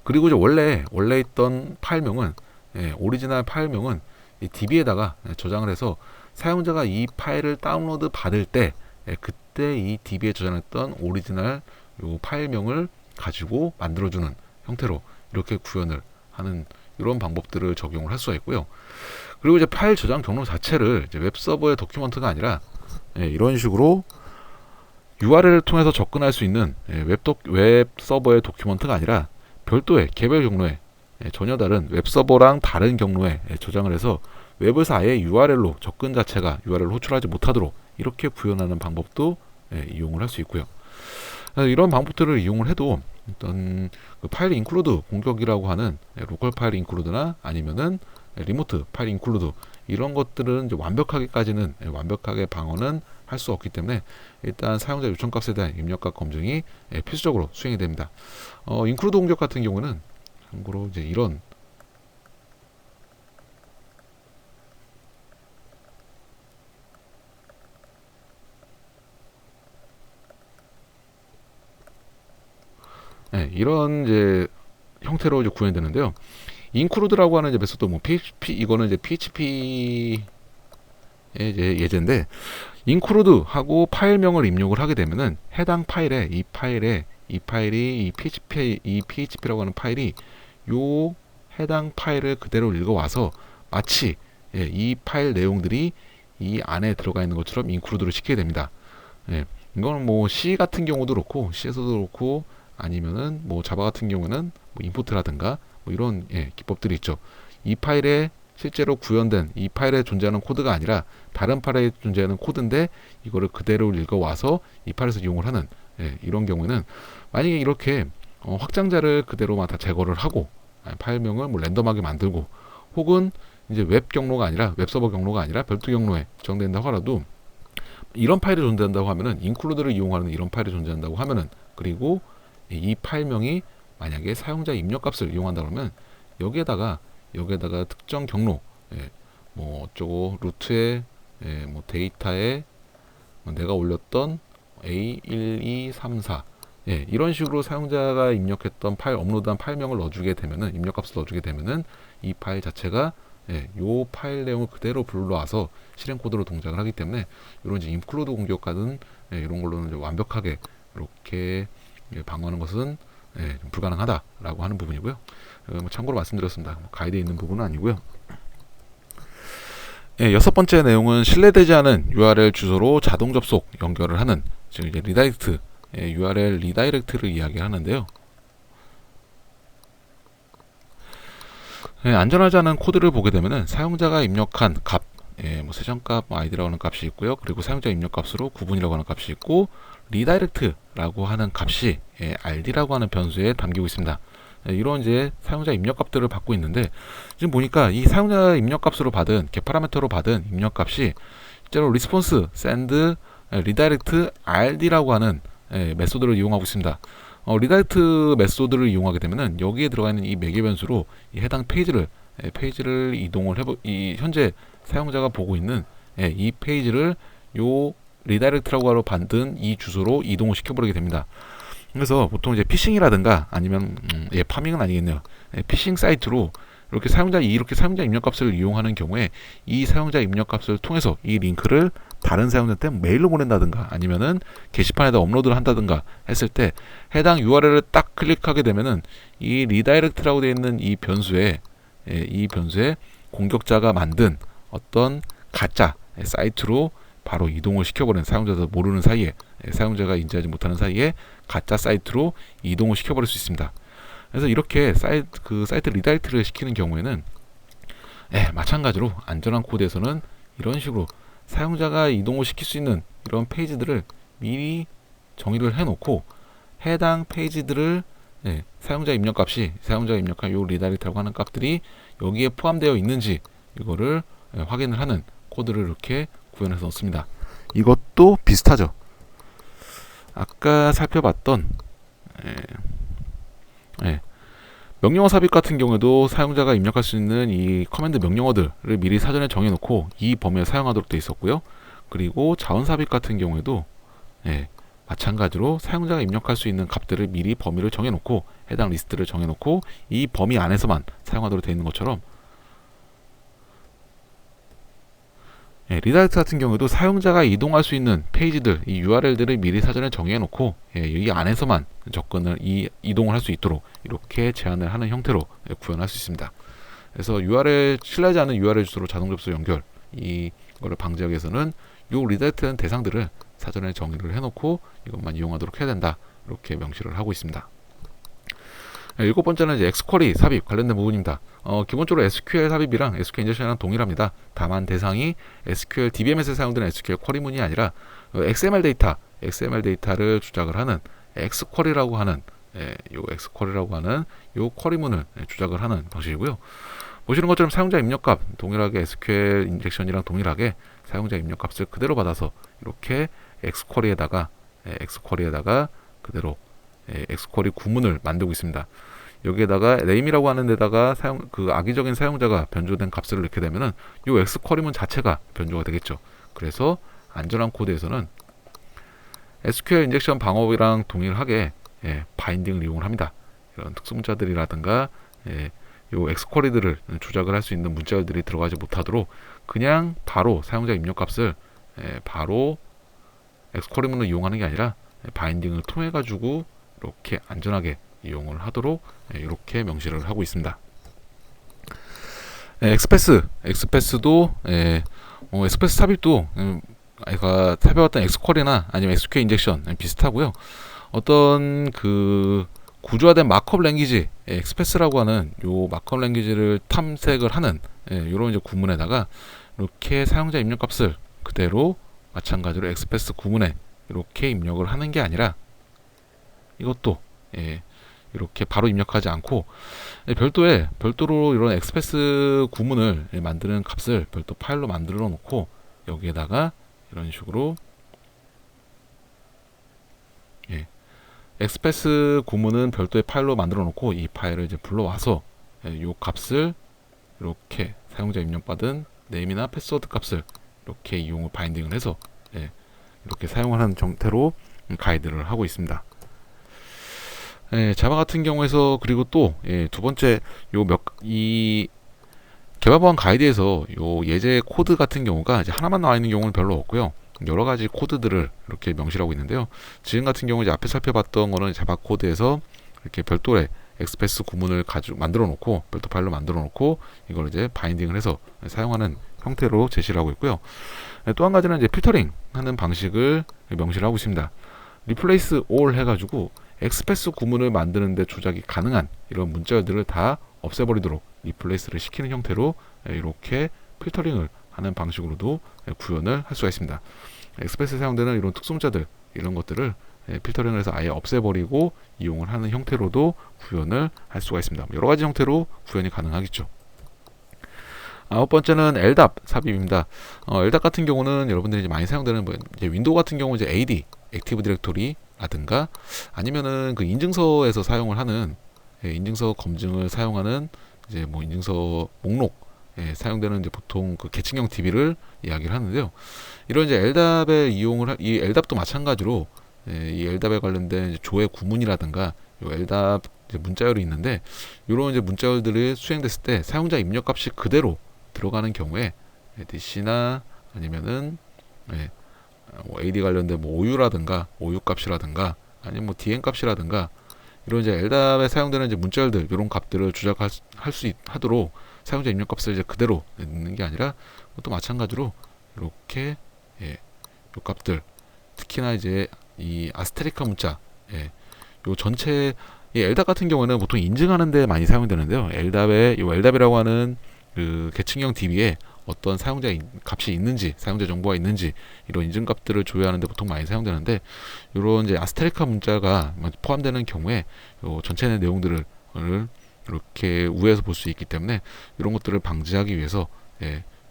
그리고 이제 원래 있던 파일명은 오리지널 파일명은 이 DB에다가 저장을 해서 사용자가 이 파일을 다운로드 받을 때 그때 이 DB에 저장했던 오리지널 요 파일명을 가지고 만들어주는 형태로 이렇게 구현을 하는 이런 방법들을 적용을 할 수가 있고요. 그리고 이제 파일 저장 경로 자체를 이제 웹 서버의 도큐먼트가 아니라 이런 식으로 URL을 통해서 접근할 수 있는 웹 서버의 도큐먼트가 아니라 별도의 개별 경로에 전혀 다른 웹 서버랑 다른 경로에 저장을 해서 웹에서 아예 URL로 접근 자체가 URL을 호출하지 못하도록 이렇게 구현하는 방법도 이용을 할 수 있고요. 이런 방법들을 이용을 해도 어떤 그 파일 인클루드 공격이라고 하는 로컬 파일 인클루드나 아니면은 리모트 파일 인클루드 이런 것들은 이제 완벽하게 방어는 할 수 없기 때문에 일단 사용자 요청값에 대한 입력값 검증이 필수적으로 수행이 됩니다. 인클루드 공격 같은 경우는 참고로 이제 이런 이제 형태로 이제 구현되는데요. 인클루드라고 하는 이제 메소드 뭐 PHP 이거는 이제 PHP의 이제 예제인데 인클루드하고 파일명을 입력을 하게 되면은 해당 파일에 이 파일이 PHP라고 하는 파일이 요 해당 파일을 그대로 읽어와서 마치 이 파일 내용들이 이 안에 들어가 있는 것처럼 인클루드를 시키게 됩니다. 이거는 뭐 C 같은 경우도 그렇고 C에서도 그렇고 아니면은 뭐 자바 같은 경우는 뭐 임포트라든가 뭐 이런 기법들이 있죠. 이 파일에 실제로 구현된 이 파일에 존재하는 코드가 아니라 다른 파일에 존재하는 코드인데 이거를 그대로 읽어와서 이 파일에서 이용을 하는 이런 경우는 만약에 이렇게 확장자를 그대로만 다 제거를 하고 파일명을 뭐 랜덤하게 만들고 혹은 이제 웹 경로가 아니라 웹 서버 경로가 아니라 별도 경로에 저장된다고 하더라도 이런 파일이 존재한다고 하면은 include를 이용하는 이런 파일이 존재한다고 하면은, 그리고 이 파일명이 만약에 사용자 입력값을 이용한다 그러면 여기에다가 특정 경로, 뭐 어쩌고 루트에, 뭐 데이터에 내가 올렸던 A1234, 이런 식으로 사용자가 입력했던 파일, 업로드한 파일명을 넣어주게 되면은, 입력값을 넣어주게 되면은 이 파일 자체가 요 파일 내용을 그대로 불러와서 실행 코드로 동작을 하기 때문에 이런 이제 인클루드 공격과는 이런 걸로는 이제 완벽하게 이렇게 방어하는 것은 좀 불가능하다라고 하는 부분이고요. 뭐 참고로 말씀드렸습니다. 뭐 가이드에 있는 부분은 아니고요. 여섯 번째 내용은 신뢰되지 않은 URL 주소로 자동 접속 연결을 하는, 즉 이제 리다이렉트, URL 리다이렉트를 이야기하는데요. 안전하지 않은 코드를 보게 되면은 사용자가 입력한 값, 뭐 세전값, 뭐 아이디라고 하는 값이 있고요. 그리고 사용자 입력값으로 구분이라고 하는 값이 있고, 리다이렉트라고 하는 값이 RD라고 하는 변수에 담기고 있습니다. 이런 이제 사용자 입력값들을 받고 있는데, 지금 보니까 이 사용자 입력값으로 받은 get 파라미터로 받은 입력값이 실제로 response, send, redirect, RD라고 하는 메소드를 이용하고 있습니다. 리다이렉트 메소드를 이용하게 되면은 여기에 들어가 있는 이 매개 변수로 이 해당 페이지를 이동을 이 현재 사용자가 보고 있는 이 페이지를 요 리다이렉트라고 하러 받은 이 주소로 이동을 시켜버리게 됩니다. 그래서 보통 이제 피싱이라든가 아니면 파밍은 아니겠네요. 피싱 사이트로 이렇게 사용자 입력값을 이용하는 경우에 이 사용자 입력값을 통해서 이 링크를 다른 사용자한테 메일로 보낸다든가 아니면은 게시판에다 업로드를 한다든가 했을 때 해당 URL을 딱 클릭하게 되면은 이 리다이렉트라고 되어 있는 이 변수에 공격자가 만든 어떤 가짜 사이트로 바로 이동을 시켜버리는, 사용자도 모르는 사이에, 사용자가 인지하지 못하는 사이에 가짜 사이트로 이동을 시켜버릴 수 있습니다. 그래서 이렇게 사이트 리다이렉트를 시키는 경우에는 마찬가지로 안전한 코드에서는 이런 식으로 사용자가 이동을 시킬 수 있는 이런 페이지들을 미리 정의를 해놓고 해당 페이지들을 사용자 입력한 요 리다이렉트라고 하는 값들이 여기에 포함되어 있는지 이거를 확인을 하는 코드를 이렇게 구현해서 넣습니다. 이것도 비슷하죠. 아까 살펴봤던 명령어 삽입 같은 경우에도 사용자가 입력할 수 있는 이 커맨드 명령어들을 미리 사전에 정해놓고 이 범위에 사용하도록 되어 있었고요. 그리고 자원 삽입 같은 경우에도 마찬가지로 사용자가 입력할 수 있는 값들을 미리 범위를 정해놓고 해당 리스트를 정해놓고 이 범위 안에서만 사용하도록 되어 있는 것처럼, 리다이렉트 같은 경우에도 사용자가 이동할 수 있는 페이지들, 이 URL들을 미리 사전에 정해놓고 이 안에서만 이동을 할 수 있도록 이렇게 제한을 하는 형태로 구현할 수 있습니다. 그래서 신뢰하지 않은 URL 주소로 자동 접속 연결, 이거를 방지하기 위해서는 이 리다이렉트한 대상들을 사전에 정의를 해놓고 이것만 이용하도록 해야 된다, 이렇게 명시를 하고 있습니다. 일곱 번째는 이제 엑스쿼리 삽입 관련된 부분입니다. 기본적으로 SQL 삽입이랑 SQL 인젝션이랑 동일합니다. 다만 대상이 SQL DBMS에 사용되는 SQL 쿼리문이 아니라 XML 데이터를 주작을 하는 엑스쿼리라고 하는 요 쿼리문을 주작을 하는 방식이고요. 보시는 것처럼 사용자 입력값 동일하게 SQL 인젝션이랑 동일하게 사용자 입력값을 그대로 받아서 이렇게 엑스쿼리에다가 그대로 엑스쿼리 구문을 만들고 있습니다. 여기에다가 name이라고 하는 데다가 악의적인 사용자가 변조된 값을 넣게 되면은 이 엑스쿼리문 자체가 변조가 되겠죠. 그래서 안전한 코드에서는 SQL 인젝션 방법이랑 동일하게 바인딩을 이용을 합니다. 이런 특수문자들이라든가 요 엑스쿼리들을 조작을 할 수 있는 문자들이 들어가지 못하도록 그냥 바로 사용자 입력값을 바로 엑스쿼리문을 이용하는 게 아니라 바인딩을 통해 가지고 이렇게 안전하게 이용을 하도록 이렇게 명시를 하고 있습니다. 엑스패스도 엑스패스 삽입도 제가 살펴봤던 엑스쿼리나 아니면 SQL 인젝션 비슷하고요. 어떤 구조화된 마크업 랭귀지 엑스패스라고 하는 요 마크업 랭귀지를 탐색을 하는 이런 이제 구문에다가 이렇게 사용자 입력값을 그대로 마찬가지로 엑스패스 구문에 이렇게 입력을 하는 게 아니라 이것도 이렇게 바로 입력하지 않고 별도로 이런 엑스패스 구문을 만드는 값을 별도 파일로 만들어 놓고 여기에다가 이런 식으로 예. 엑스패스 구문은 별도의 파일로 만들어 놓고 이 파일을 이제 불러와서 요 값을 이렇게 사용자 입력받은 네임이나 패스워드 값을 이렇게 이용을 바인딩을 해서 이렇게 사용하는 형태로 가이드를 하고 있습니다. 자바 같은 경우에서 그리고 또 두 번째 이 개발 보안 가이드에서 요 예제 코드 같은 경우가 이제 하나만 나와 있는 경우는 별로 없고요. 여러 가지 코드들을 이렇게 명시하고 있는데요. 지금 같은 경우 이제 앞에 살펴봤던 거는 자바 코드에서 이렇게 별도의 엑스패스 구문을 만들어 놓고 별도 파일로 만들어 놓고 이걸 이제 바인딩을 해서 사용하는 형태로 제시를 하고 있고요. 또 한 가지는 이제 필터링 하는 방식을 명시를 하고 있습니다. replace all 해가지고 엑스패스 구문을 만드는데 조작이 가능한 이런 문자열들을 다 없애버리도록 리플레이스를 시키는 형태로 이렇게 필터링을 하는 방식으로도 구현을 할 수가 있습니다. 엑스패스에 사용되는 이런 특수문자들 이런 것들을 필터링을 해서 아예 없애버리고 이용을 하는 형태로도 구현을 할 수가 있습니다. 여러 가지 형태로 구현이 가능하겠죠. 아홉 번째는 LDAP 삽입입니다. LDAP 같은 경우는 여러분들이 이제 많이 사용되는 이제 윈도우 같은 경우 이제 AD 액티브 디렉토리라든가 아니면은 그 인증서에서 사용을 하는 인증서 검증을 사용하는 이제 뭐 인증서 목록 사용되는 이제 보통 그 계층형 DB를 이야기를 하는데요. 이런 이제 LDAP에 이 LDAP도 마찬가지로 이 LDAP에 관련된 이제 조회 구문이라든가 요 LDAP 이제 문자열이 있는데 이런 이제 문자열들이 수행됐을 때 사용자 입력값이 그대로 들어가는 경우에 DC나 아니면은 뭐 AD 관련된 뭐 OU라든가 OU 값이라든가 아니면 뭐 DN 값이라든가 이런 이제 LDAP에 사용되는 이제 문자열들 이런 값들을 하도록 사용자 입력값을 이제 그대로 넣는 게 아니라 또 마찬가지로 이렇게 요 값들 특히나 이제 이 아스테리카 문자 요 전체 이 LDAP 같은 경우는 보통 인증하는 데 많이 사용되는데요. LDAP이라고 하는 그 계층형 DB에 어떤 사용자 값이 있는지, 사용자 정보가 있는지 이런 인증값들을 조회하는데 보통 많이 사용되는데 이런 이제 아스테리카 문자가 포함되는 경우에 요 전체 내용들을 이렇게 우회해서 볼 수 있기 때문에 이런 것들을 방지하기 위해서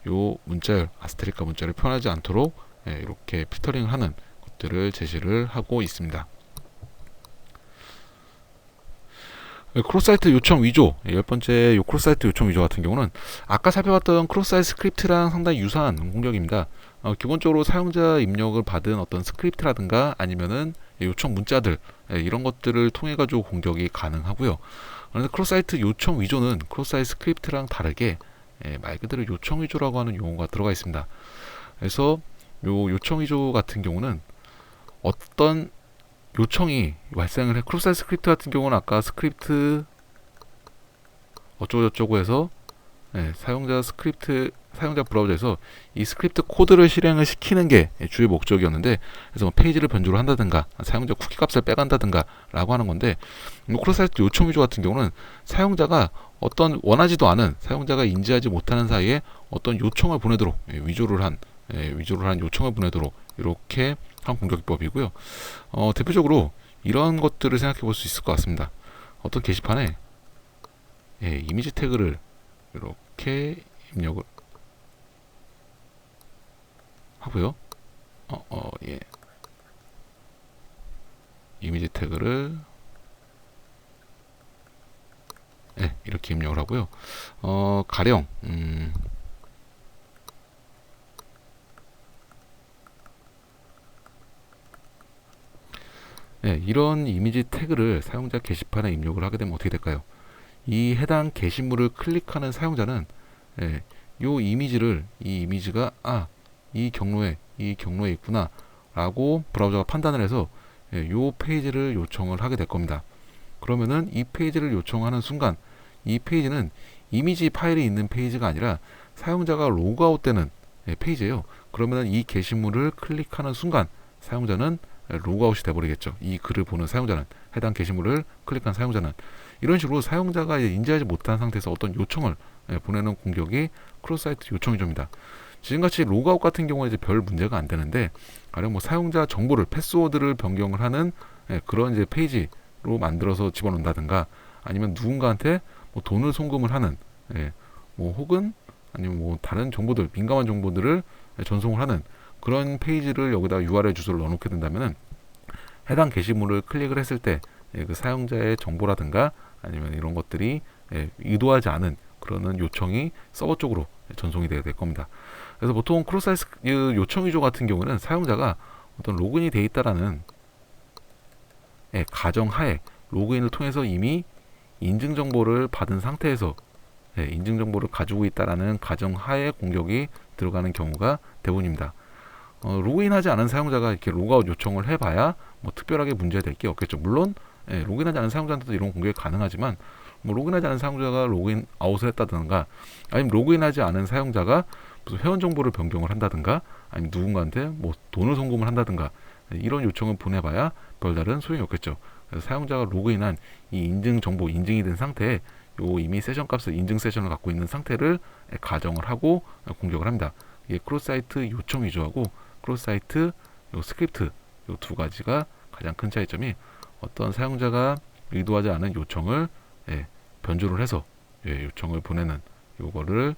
요 문자열, 아스테리카 문자를 표현하지 않도록 이렇게 필터링을 하는 것들을 제시를 하고 있습니다. 크로스사이트 요청 위조, 열 번째 요 크로스사이트 요청 위조 같은 경우는 아까 살펴봤던 크로스사이트 스크립트랑 상당히 유사한 공격입니다. 기본적으로 사용자 입력을 받은 어떤 스크립트라든가 아니면은 요청 문자들 이런 것들을 통해 가지고 공격이 가능하고요. 그런데 크로스사이트 요청 위조는 크로스사이트 스크립트랑 다르게 말 그대로 요청 위조라고 하는 용어가 들어가 있습니다. 그래서 요 요청 위조 같은 경우는 어떤 요청이 발생을 해. 크로스사이트 스크립트 같은 경우는 아까 스크립트 어쩌고저쩌고 해서 사용자 브라우저에서 이 스크립트 코드를 실행을 시키는 게 주요 목적이었는데 그래서 뭐 페이지를 변조를 한다든가 사용자 쿠키 값을 빼간다든가 라고 하는 건데 크로스사이트 요청 위조 같은 경우는 사용자가 어떤 원하지도 않은 사용자가 인지하지 못하는 사이에 어떤 요청을 보내도록 위조를 한 요청을 보내도록 이렇게 한 공격법이고요. 대표적으로 이런 것들을 생각해 볼 수 있을 것 같습니다. 어떤 게시판에 이미지 태그를 이렇게 입력을 하고요. 이미지 태그를 이렇게 입력을 하고요. 가령 이런 이미지 태그를 사용자 게시판에 입력을 하게 되면 어떻게 될까요? 이 해당 게시물을 클릭하는 사용자는 이 이미지가 이 경로에 있구나 라고 브라우저가 판단을 해서 이 페이지를 요청을 하게 될 겁니다. 그러면은 이 페이지를 요청하는 순간 이 페이지는 이미지 파일이 있는 페이지가 아니라 사용자가 로그아웃 되는 페이지예요. 그러면은 이 게시물을 클릭하는 순간 사용자는 로그아웃이 돼버리겠죠. 이 글을 보는 사용자는, 해당 게시물을 클릭한 사용자는. 이런 식으로 사용자가 인지하지 못한 상태에서 어떤 요청을 보내는 공격이 크로스사이트 요청 위조입니다. 지금같이 로그아웃 같은 경우에 이제 별 문제가 안 되는데, 가령 뭐 사용자 정보를, 패스워드를 변경을 하는 그런 이제 페이지로 만들어서 집어넣는다든가, 아니면 누군가한테 뭐 돈을 송금을 하는, 뭐 혹은 아니면 뭐 다른 정보들, 민감한 정보들을 전송을 하는 그런 페이지를 여기다 URL 주소를 넣어놓게 된다면은 해당 게시물을 클릭을 했을 때 그 사용자의 정보라든가 아니면 이런 것들이 의도하지 않은 그러는 요청이 서버 쪽으로 전송이 되게 될 겁니다. 그래서 보통 크로스 사이트 요청 위조 같은 경우는 사용자가 어떤 로그인이 되어 있다라는 가정하에 로그인을 통해서 이미 인증 정보를 받은 상태에서 인증 정보를 가지고 있다라는 가정하에 공격이 들어가는 경우가 대부분입니다. 로그인하지 않은 사용자가 이렇게 로그아웃 요청을 해봐야 뭐 특별하게 문제될 게 없겠죠. 물론 로그인하지 않은 사용자한테도 이런 공격이 가능하지만 뭐 로그인하지 않은 사용자가 로그인 아웃을 했다든가 아니면 로그인하지 않은 사용자가 무슨 회원 정보를 변경을 한다든가 아니면 누군가한테 뭐 돈을 송금을 한다든가 이런 요청을 보내봐야 별다른 소용이 없겠죠. 그래서 사용자가 로그인한 이 인증 정보 인증이 된 상태에 요 이미 세션 값을 인증 세션을 갖고 있는 상태를 가정을 하고 공격을 합니다. 이게 크로스 사이트 요청 위조하고 크로스 사이트 요 스크립트 요 두 가지가 가장 큰 차이점이 어떤 사용자가 의도하지 않은 요청을 변조를 해서 요청을 보내는 요거를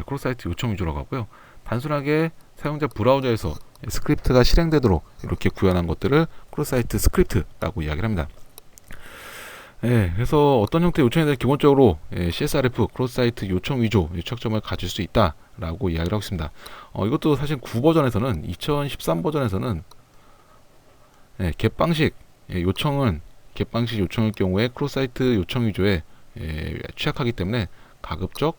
크로스 사이트 요청 위조라고 하고요. 단순하게 사용자 브라우저에서 스크립트가 실행되도록 이렇게 구현한 것들을 크로스 사이트 스크립트라고 이야기를 합니다. 그래서 어떤 형태의 요청에 대해 기본적으로 CSRF 크로스 사이트 요청 위조 특성을 가질 수 있다라고 이야기를 하고 있습니다. 이것도 사실 9버전에서는 2013 버전에서는 겟방식 요청은 겟방식 요청일 경우에 크로스 사이트 요청 위조에 취약하기 때문에 가급적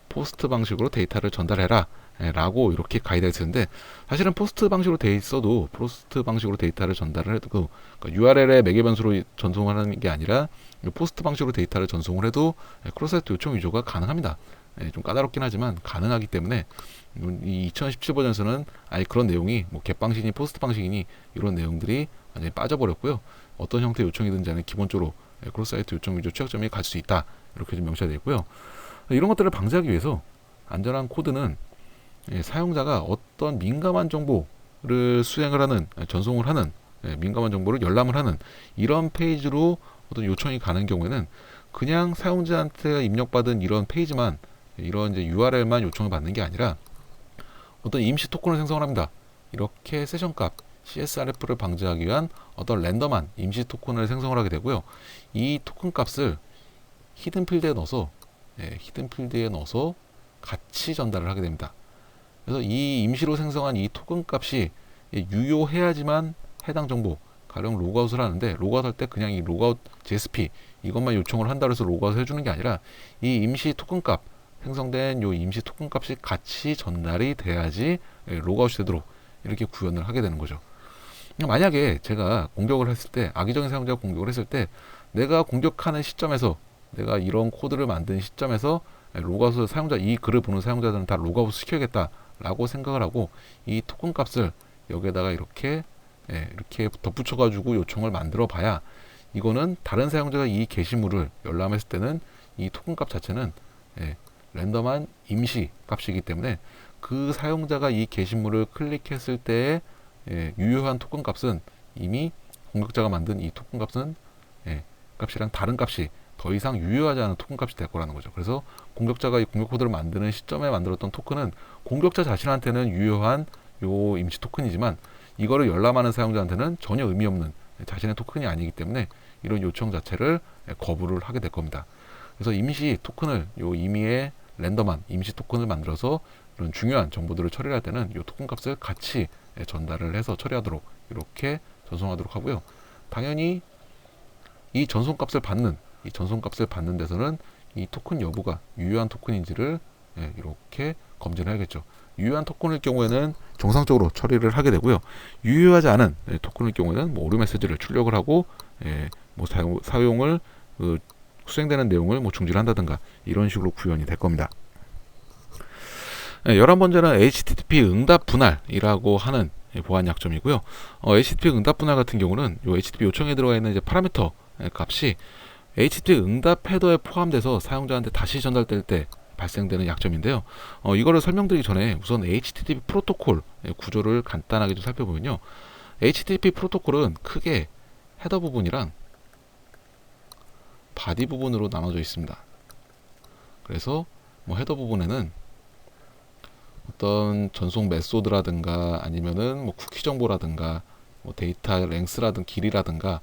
포스트 방식으로 데이터를 전달해라 라고 이렇게 가이드가 있었는데 사실은 포스트 방식으로 돼 있어도 포스트 방식으로 데이터를 전달을 해도 그러니까 URL에 매개 변수로 전송하는 게 아니라 포스트 방식으로 데이터를 전송을 해도 크로스 사이트 요청 위조가 가능합니다. 좀 까다롭긴 하지만 가능하기 때문에 이 2017 버전에서는 아예 그런 내용이 뭐 겟 방식이니 포스트 방식이니 이런 내용들이 완전히 빠져버렸고요. 어떤 형태의 요청이든지 하는 기본적으로 크로스 사이트 요청 위조 취약점이 갈 수 있다 이렇게 좀 명시되어 있고요. 이런 것들을 방지하기 위해서 안전한 코드는 사용자가 어떤 민감한 정보를 수행을 하는 전송을 하는 민감한 정보를 열람을 하는 이런 페이지로 어떤 요청이 가는 경우에는 그냥 사용자한테 입력받은 이런 페이지만 이런 이제 URL만 요청을 받는 게 아니라 어떤 임시 토큰을 생성을 합니다. 이렇게 세션값 CSRF를 방지하기 위한 어떤 랜덤한 임시 토큰을 생성을 하게 되고요. 이 토큰 값을 히든 필드에 넣어서 같이 전달을 하게 됩니다. 그래서 이 임시로 생성한 이 토큰 값이 유효해야지만 해당 정보 가령 로그아웃을 하는데 로그아웃 할 때 그냥 이 로그아웃 JSP 이것만 요청을 한다고 해서 로그아웃을 해주는 게 아니라 이 임시 토큰 값 생성된 요 임시 토큰 값이 같이 전달이 돼야지 로그아웃이 되도록 이렇게 구현을 하게 되는 거죠. 만약에 제가 공격을 했을 때 악의적인 사용자가 공격을 했을 때 내가 공격하는 시점에서 내가 이런 코드를 만든 시점에서 로그아웃을 사용자 이 글을 보는 사용자들은 다 로그아웃 시켜야겠다 라고 생각을 하고 이 토큰 값을 여기에다가 이렇게 덧붙여 가지고 요청을 만들어 봐야 이거는 다른 사용자가 이 게시물을 열람했을 때는 이 토큰 값 자체는 랜덤한 임시 값이기 때문에 그 사용자가 이 게시물을 클릭했을 때의 유효한 토큰 값은 이미 공격자가 만든 이 토큰 값은 값이랑 다른 값이 더 이상 유효하지 않은 토큰 값이 될 거라는 거죠. 그래서 공격자가 이 공격 코드를 만드는 시점에 만들었던 토큰은 공격자 자신한테는 유효한 요 임시 토큰이지만 이거를 열람하는 사용자한테는 전혀 의미 없는 자신의 토큰이 아니기 때문에 이런 요청 자체를 거부를 하게 될 겁니다. 그래서 임시 토큰을 요 임의의 랜덤한 임시 토큰을 만들어서 이런 중요한 정보들을 처리할 때는 이 토큰 값을 같이 전달을 해서 처리하도록 이렇게 전송하도록 하고요. 당연히 이 전송값을 받는 데서는 이 토큰 여부가 유효한 토큰인지를 이렇게 검증을 해야겠죠. 유효한 토큰일 경우에는 정상적으로 처리를 하게 되고요. 유효하지 않은 토큰일 경우에는 뭐 오류 메시지를 출력을 하고 뭐 사용을 수행되는 내용을 뭐 중지한다든가 이런 식으로 구현이 될 겁니다. 11번째는 HTTP 응답 분할이라고 하는 보안 약점이고요. HTTP 응답 분할 같은 경우는 요 HTTP 요청에 들어가 있는 이제 파라미터 값이 HTTP 응답 헤더에 포함돼서 사용자한테 다시 전달될 때 발생되는 약점인데요. 이거를 설명드리기 전에 우선 HTTP 프로토콜 구조를 간단하게 좀 살펴보면요. HTTP 프로토콜은 크게 헤더 부분이랑 바디 부분으로 나눠져 있습니다. 그래서 뭐 헤더 부분에는 어떤 전송 메소드라든가 아니면은 뭐 쿠키 정보라든가 뭐 데이터 랭스라든 길이라든가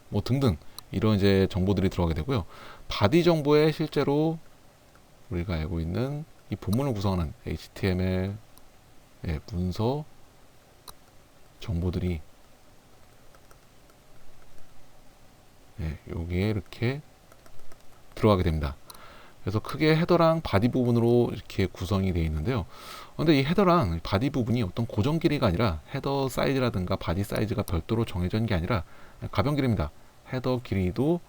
뭐 등등 이런 이제 정보들이 들어가게 되고요. 바디 정보에 실제로 우리가 알고 있는 이 본문을 구성하는 HTML 문서 정보들이 여기에 이렇게 들어가게 됩니다. 그래서 크게 헤더랑 바디 부분으로 이렇게 구성이 되어 있는데요. 근데 이 헤더랑 바디 부분이 어떤 고정 길이가 아니라 헤더 사이즈라든가 바디 사이즈가 별도로 정해져 있는 게 아니라 가변 길이입니다. 헤더 길이도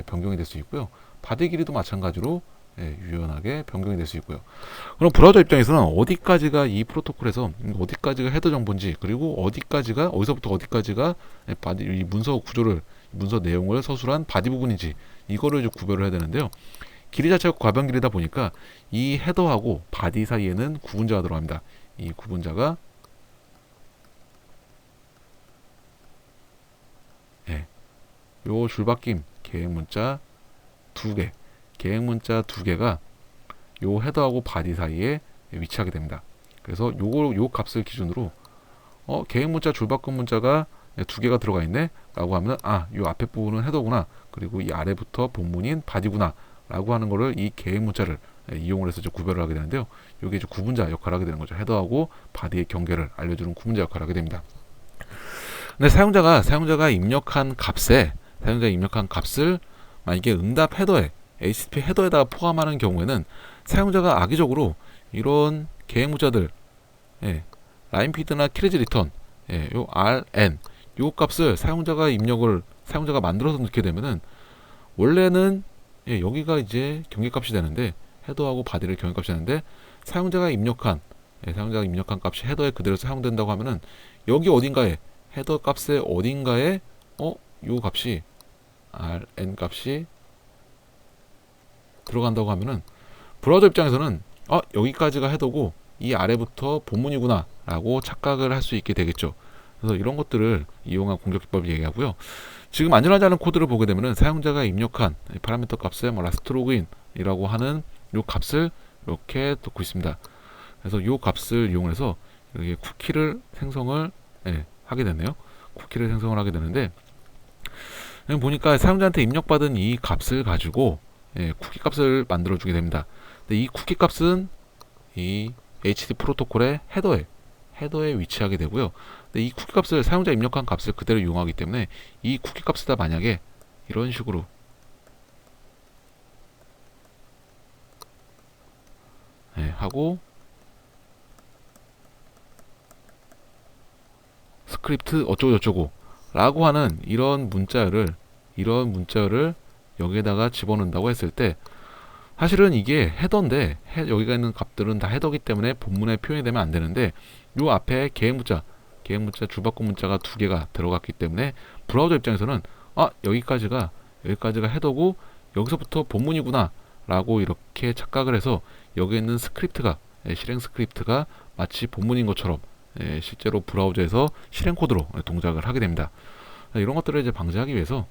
변경이 될 수 있고요. 바디 길이도 마찬가지로 유연하게 변경이 될 수 있고요. 그럼 브라우저 입장에서는 어디까지가 이 프로토콜에서 어디까지가 헤더 정보인지, 그리고 어디까지가 어디서부터 어디까지가 바디 이 문서 구조를 문서 내용을 서술한 바디 부분인지 이거를 좀 구별을 해야 되는데요. 길이 자체가 과변 길이다 보니까 이 헤더하고 바디 사이에는 구분자가 들어갑니다. 이 구분자가 요 줄바뀜 계획 문자 2개, 계획 문자 2개가 요 헤더하고 바디 사이에 위치하게 됩니다. 그래서 요 값을 기준으로 계획 문자 줄바꿈 문자가 2개가 들어가 있네 라고 하면 요 앞에 부분은 헤더구나, 그리고 이 아래부터 본문인 바디구나 라고 하는 거를 이 계획 문자를 이용을 해서 구별을 하게 되는데요. 이게 이제 구분자 역할을 하게 되는 거죠. 헤더하고 바디의 경계를 알려주는 구분자 역할을 하게 됩니다. 근데 사용자가 입력한 값을 만약에 응답 헤더에 HTTP 헤더에다가 포함하는 경우에는 사용자가 악의적으로 이런 계획 문자들 라인 피드나 키리즈 리턴 요 rn 요 값을 사용자가 만들어서 넣게 되면은 원래는 여기가 이제 경계값이 되는데 헤더하고 바디를 경계값이 되는데 사용자가 입력한 값이 헤더에 그대로 사용된다고 하면은 여기 어딘가에 헤더 값의 어딘가에 요 값이 rn 값이 들어간다고 하면은 브라우저 입장에서는 여기까지가 헤더고 이 아래부터 본문이구나 라고 착각을 할 수 있게 되겠죠. 그래서 이런 것들을 이용한 공격 기법을 얘기하고요. 지금 안전하지 않은 코드를 보게 되면은 사용자가 입력한 파라미터 값에 라스트 로그인이라고 하는 요 값을 이렇게 넣고 있습니다. 그래서 요 값을 이용해서 이렇게 쿠키를 생성을 하게 되네요. 쿠키를 생성을 하게 되는데 보니까 사용자한테 입력받은 이 값을 가지고 쿠키 값을 만들어 주게 됩니다. 근데 이 쿠키 값은 이 HTTP 프로토콜의 헤더에 위치하게 되고요. 근데 이 쿠키 값을 사용자 입력한 값을 그대로 이용하기 때문에 이 쿠키 값에다 만약에 이런 식으로 하고 스크립트 어쩌고저쩌고 라고 하는 이런 문자를 여기에다가 집어넣는다고 했을 때 사실은 이게 헤더인데 여기가 있는 값들은 다 헤더기 때문에 본문에 표현이 되면 안 되는데 요 앞에 계획 문자 줄바꿈 문자가 2개가 들어갔기 때문에 브라우저 입장에서는 여기까지가 헤더고 여기서부터 본문이구나 라고 이렇게 착각을 해서 여기에 있는 스크립트가 실행 스크립트가 마치 본문인 것처럼 실제로 브라우저에서 실행 코드로 동작을 하게 됩니다. 이런 것들을 이제 방지하기 위해서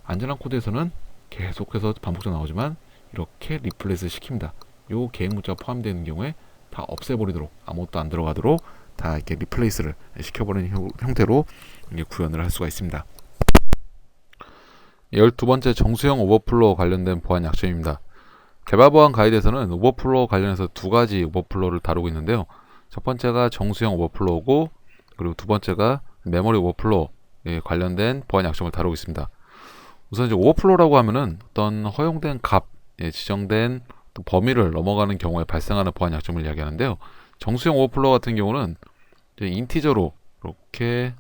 안전한 코드에서는 계속해서 반복적으로 나오지만 이렇게 리플레이스 시킵니다. 요 계획 문자가 포함되는 경우에 다 없애버리도록 아무것도 안 들어가도록 다 이렇게 리플레이스를 시켜버리는 형태로 구현을 할 수가 있습니다. 12번째 정수형 오버플로우 관련된 보안 약점입니다. 개발 보안 가이드에서는 오버플로우 관련해서 2가지 오버플로우를 다루고 있는데요. 첫 번째가 정수형 오버플로우고 그리고 두 번째가 메모리 오버플로우 관련된 보안 약점을 다루고 있습니다. 우선 이제 오버플로우라고 하면은 어떤 허용된 값, 지정된 범위를 넘어가는 경우에 발생하는 보안 약점을 이야기하는데요. 정수형 오버플로우 같은 경우는 이제 인티저로 이렇게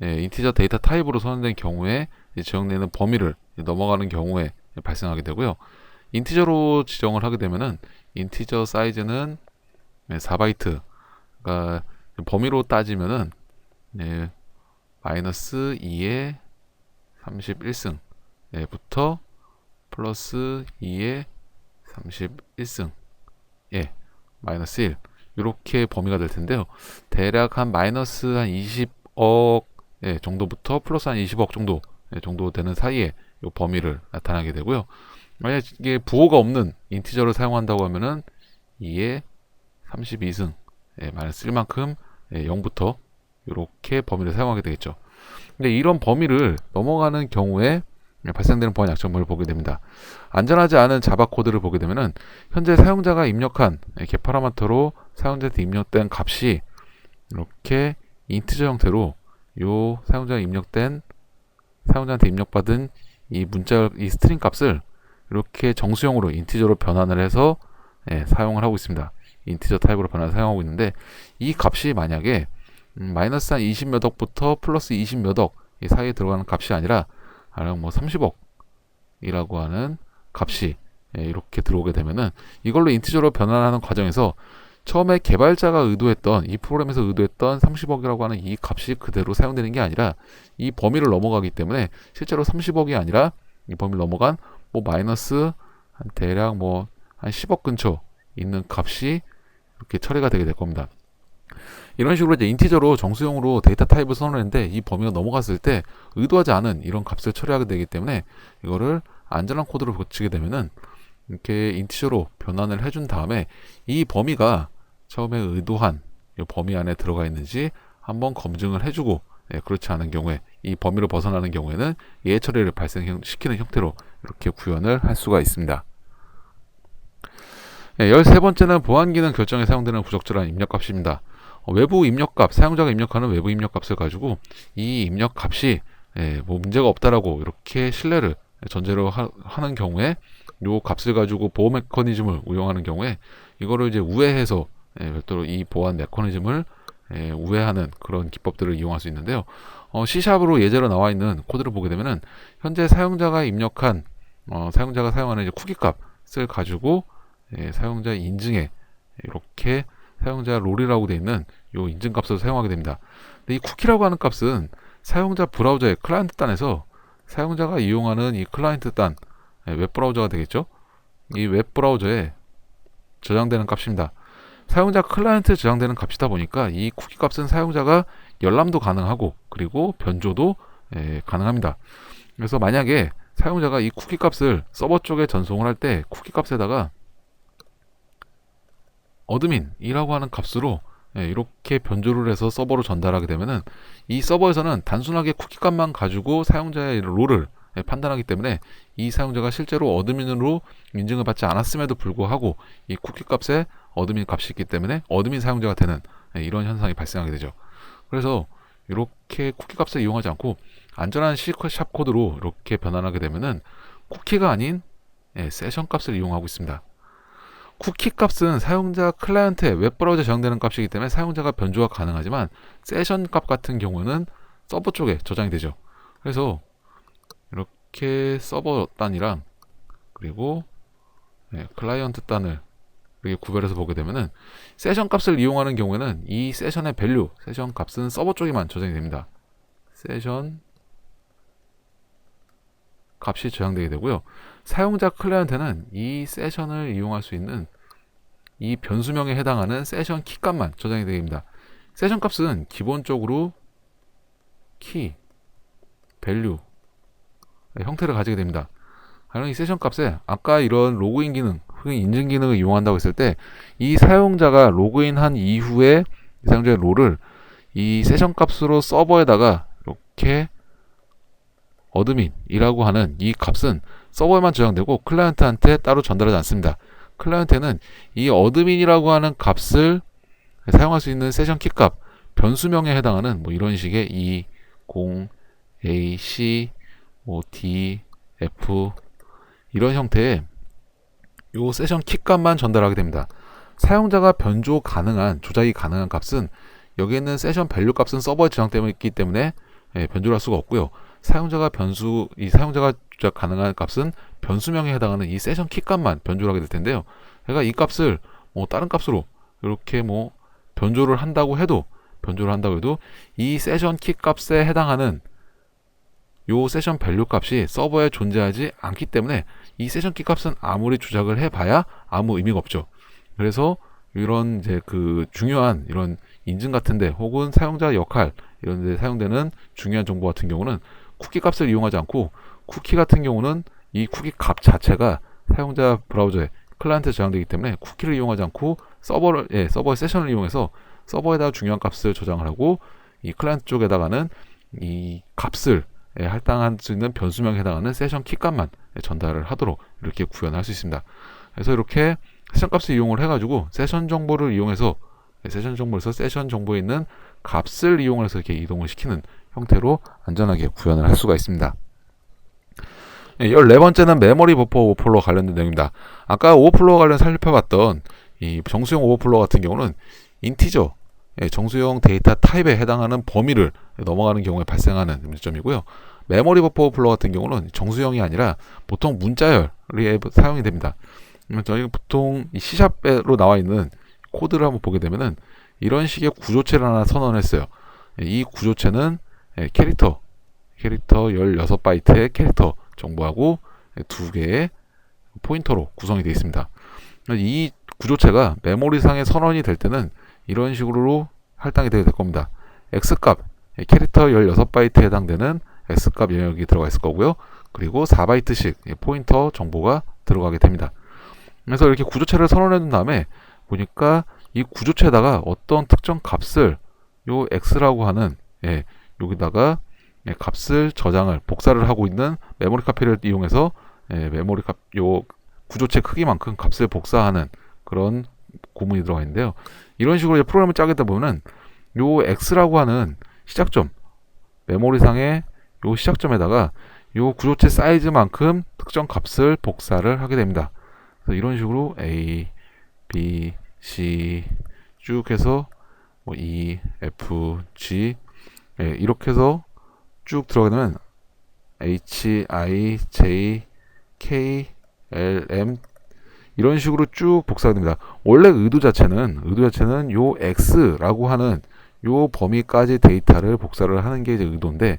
인티저 데이터 타입으로 선언된 경우에 지정되는 범위를 넘어가는 경우에 발생하게 되고요. 인티저로 지정을 하게 되면은 인티저 사이즈는 4바이트, 그러니까 범위로 따지면은 마이너스 2의 31승 부터 플러스 2의 31승 마이너스 1 이렇게 범위가 될 텐데요. 대략 한 마이너스 한 20억 정도부터 플러스 한 20억 정도 되는 사이에 이 범위를 나타나게 되고요. 만약 이게 부호가 없는 인티저를 사용한다고 하면은 2의 32승 마이너스 1만큼 0부터 이렇게 범위를 사용하게 되겠죠. 근데 이런 범위를 넘어가는 경우에 발생되는 보안 약점을 보게 됩니다. 안전하지 않은 자바 코드를 보게 되면은 현재 사용자가 입력한 겟 파라미터로 사용자한테 입력된 값이 이렇게 인티저 형태로 요 사용자한테 입력받은 이 문자 이 스트링 값을 이렇게 정수형으로 인티저로 변환을 해서 사용을 하고 있습니다. 인티저 타입으로 변환을 사용하고 있는데 이 값이 만약에 마이너스 한 20 몇 억부터 플러스 20 몇 억 이 사이에 들어가는 값이 아니라 뭐 30억이라고 하는 값이 이렇게 들어오게 되면은 이걸로 인티저로 변환하는 과정에서 처음에 개발자가 의도했던 이 프로그램에서 의도했던 30억이라고 하는 이 값이 그대로 사용되는 게 아니라 이 범위를 넘어가기 때문에 실제로 30억이 아니라 이 범위를 넘어간 뭐 마이너스 한 대략 뭐 한 10억 근처 있는 값이 이렇게 처리가 되게 될 겁니다. 이런 식으로 이제 인티저로 정수형으로 데이터 타입을 선언했는데 이 범위가 넘어갔을 때 의도하지 않은 이런 값을 처리하게 되기 때문에 이거를 안전한 코드로 고치게 되면은 이렇게 인티저로 변환을 해준 다음에 이 범위가 처음에 의도한 이 범위 안에 들어가 있는지 한번 검증을 해주고 그렇지 않은 경우에 이 범위를 벗어나는 경우에는 예외 처리를 발생시키는 형태로 이렇게 구현을 할 수가 있습니다. 13번째는 보안 기능 결정에 사용되는 부적절한 입력값입니다. 외부 입력값, 사용자가 입력하는 외부 입력값을 가지고 이 입력값이 뭐 문제가 없다라고 이렇게 신뢰를 전제로 하는 경우에 이 값을 가지고 보호 메커니즘을 운영하는 경우에 이거를 이제 우회해서 별도로 이 보안 메커니즘을 우회하는 그런 기법들을 이용할 수 있는데요. C샵으로 예제로 나와 있는 코드를 보게 되면은 현재 사용자가 입력한 사용자가 사용하는 이제 쿠키 값을 가지고 사용자 인증에 이렇게 사용자 롤이라고 되어 있는 이 인증값을 사용하게 됩니다. 근데 이 쿠키라고 하는 값은 사용자 브라우저의 클라이언트 단에서 사용자가 이용하는 이 클라이언트 단 웹브라우저가 되겠죠. 이 웹브라우저에 저장되는 값입니다. 사용자 클라이언트에 저장되는 값이다 보니까 이 쿠키 값은 사용자가 열람도 가능하고 그리고 변조도 가능합니다. 그래서 만약에 사용자가 이 쿠키 값을 서버 쪽에 전송을 할 때 쿠키 값에다가 어드민이라고 하는 값으로 이렇게 변조를 해서 서버로 전달하게 되면은 이 서버에서는 단순하게 쿠키 값만 가지고 사용자의 롤을 판단하기 때문에 이 사용자가 실제로 어드민으로 인증을 받지 않았음에도 불구하고 이 쿠키 값에 어드민 값이 있기 때문에 어드민 사용자가 되는 이런 현상이 발생하게 되죠. 그래서 이렇게 쿠키 값을 이용하지 않고 안전한 C샵 코드로 이렇게 변환하게 되면은 쿠키가 아닌 세션 값을 이용하고 있습니다. 쿠키 값은 사용자 클라이언트에 웹브라우저에 저장되는 값이기 때문에 사용자가 변조가 가능하지만 세션 값 같은 경우는 서버 쪽에 저장이 되죠. 그래서 이렇게 서버 단이랑 그리고 클라이언트 단을 이렇게 구별해서 보게 되면은 세션 값을 이용하는 경우에는 이 세션의 밸류, 세션 값은 서버 쪽에만 저장이 됩니다. 세션 값이 저장되게 되고요. 사용자 클라이언트는 이 세션을 이용할 수 있는 이 변수명에 해당하는 세션 키 값만 저장이 됩니다. 세션 값은 기본적으로 키, 밸류 형태를 가지게 됩니다. 이 세션 값에 아까 이런 로그인 기능, 혹은 인증 기능을 이용한다고 했을 때 이 사용자가 로그인한 이후에 이 사용자의 롤을 이 세션 값으로 서버에다가 이렇게 어드민이라고 하는 이 값은 서버에만 저장되고 클라이언트한테 따로 전달하지 않습니다. 클라이언트는 이 어드민이라고 하는 값을 사용할 수 있는 세션 키 값, 변수명에 해당하는 뭐 이런 식의 E, 0, A, C, 뭐 D, F 이런 형태의 요 세션 키 값만 전달하게 됩니다. 사용자가 변조 가능한, 조작이 가능한 값은 여기 있는 세션 밸류 값은 서버에 저장되어 있기 때문에 변조를 할 수가 없고요. 사용자가 조작 가능한 값은 변수명에 해당하는 이 세션 키 값만 변조를 하게 될 텐데요. 그러니까 이 값을 뭐 다른 값으로 이렇게 뭐 변조를 한다고 해도 이 세션 키 값에 해당하는 요 세션 밸류 값이 서버에 존재하지 않기 때문에 이 세션 키 값은 아무리 조작을 해봐야 아무 의미가 없죠. 그래서 이런 이제 그 중요한 이런 인증 같은데 혹은 사용자 역할 이런 데 사용되는 중요한 정보 같은 경우는 쿠키 값을 이용하지 않고 쿠키 같은 경우는 이 쿠키 값 자체가 사용자 브라우저에 클라이언트에 저장되기 때문에 쿠키를 이용하지 않고 서버의 세션을 이용해서 서버에다가 중요한 값을 저장을 하고 이 클라이언트 쪽에다가는 이 값을 할당할 수 있는 변수명에 해당하는 세션 키값만 전달을 하도록 이렇게 구현할 수 있습니다. 그래서 이렇게 세션 값을 이용을 해가지고 세션 정보를 이용해서 세션 정보에서 세션 정보에 있는 값을 이용해서 이렇게 이동을 시키는 형태로 안전하게 구현을 할 수가 있습니다. 14번째는 메모리 버퍼 오버플로어 관련된 내용입니다. 아까 오버플로어 관련 살펴봤던 이 정수용 오버플로어 같은 경우는 인티저, 정수용 데이터 타입에 해당하는 범위를 넘어가는 경우에 발생하는 문제점이고요. 메모리 버퍼 오버플로어 같은 경우는 정수형이 아니라 보통 문자열이 사용이 됩니다. 저희가 보통 이 C샵으로 나와 있는 코드를 한번 보게 되면은 이런 식의 구조체를 하나 선언했어요. 이 구조체는 캐릭터 16바이트의 캐릭터 정보하고 2개의 포인터로 구성이 되어 있습니다. 이 구조체가 메모리상에 선언이 될 때는 이런 식으로 할당이 되게 될 겁니다. X값, 캐릭터 16바이트에 해당되는 X값 영역이 들어가 있을 거고요. 그리고 4바이트씩 포인터 정보가 들어가게 됩니다. 그래서 이렇게 구조체를 선언해 둔 다음에 보니까 이 구조체에다가 어떤 특정 값을 요 X라고 하는 여기다가 값을 저장을 복사를 하고 있는 메모리 카피를 이용해서 메모리 요 구조체 크기만큼 값을 복사하는 그런 구문이 들어가 있는데요. 이런 식으로 프로그램을 짜게 되다 보면 요 X라고 하는 시작점, 메모리상의 요 시작점에다가 요 구조체 사이즈만큼 특정 값을 복사를 하게 됩니다. 그래서 이런 식으로 A, B, C 쭉 해서 뭐 E, F, G 이렇게 해서 쭉 들어가면 H, I, J, K, L, M 이런 식으로 쭉 복사가 됩니다. 원래 의도 자체는 요 X라고 하는 요 범위까지 데이터를 복사를 하는 게 이제 의도인데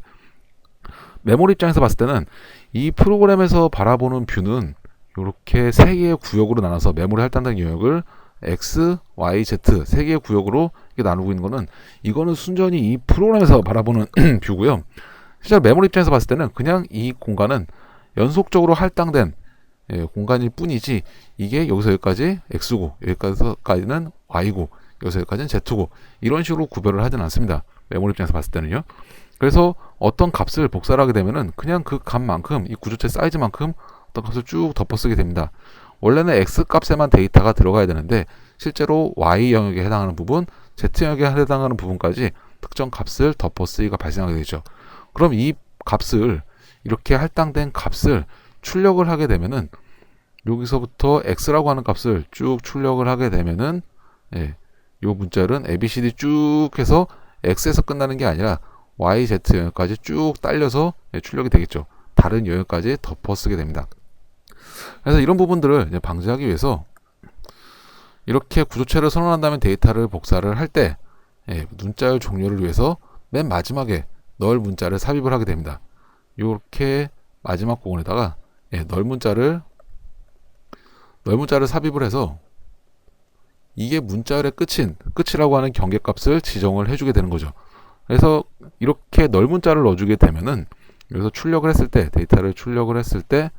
메모리 입장에서 봤을 때는 이 프로그램에서 바라보는 뷰는 이렇게 세 개의 구역으로 나눠서 메모리 할당된 영역을 X, Y, Z 세 개의 구역으로 나누고 있는 거는 이거는 순전히 이 프로그램에서 바라보는 뷰고요. 실제 메모리 입장에서 봤을 때는 그냥 이 공간은 연속적으로 할당된 공간일 뿐이지 이게 여기서 여기까지 X고 여기까지는 Y고 여기서 여기까지는 Z고 이런 식으로 구별을 하진 않습니다. 메모리 입장에서 봤을 때는요. 그래서 어떤 값을 복사를 하게 되면은 그냥 그 값만큼 이 구조체 사이즈만큼 어떤 값을 쭉 덮어쓰게 됩니다. 원래는 X 값에만 데이터가 들어가야 되는데 실제로 Y 영역에 해당하는 부분, Z 영역에 해당하는 부분까지 특정 값을 덮어쓰기가 발생하게 되죠. 그럼 이 값을 이렇게 할당된 값을 출력을 하게 되면은 여기서부터 X라고 하는 값을 쭉 출력을 하게 되면은 요 문자열은 ABCD 쭉 해서 X에서 끝나는 게 아니라 Y, Z 영역까지 쭉 딸려서 출력이 되겠죠. 다른 영역까지 덮어쓰게 됩니다. 그래서 이런 부분들을 방지하기 위해서 이렇게 구조체를 선언한 다음에 데이터를 복사를 할 때 문자열 종료를 위해서 맨 마지막에 널 문자를 삽입을 하게 됩니다. 이렇게 마지막 부분에다가 널 문자를 삽입을 해서 이게 문자열의 끝이라고 하는 경계값을 지정을 해주게 되는 거죠. 그래서 이렇게 널 문자를 넣어주게 되면은 여기서 출력을 했을 때 데이터를 출력을 했을 때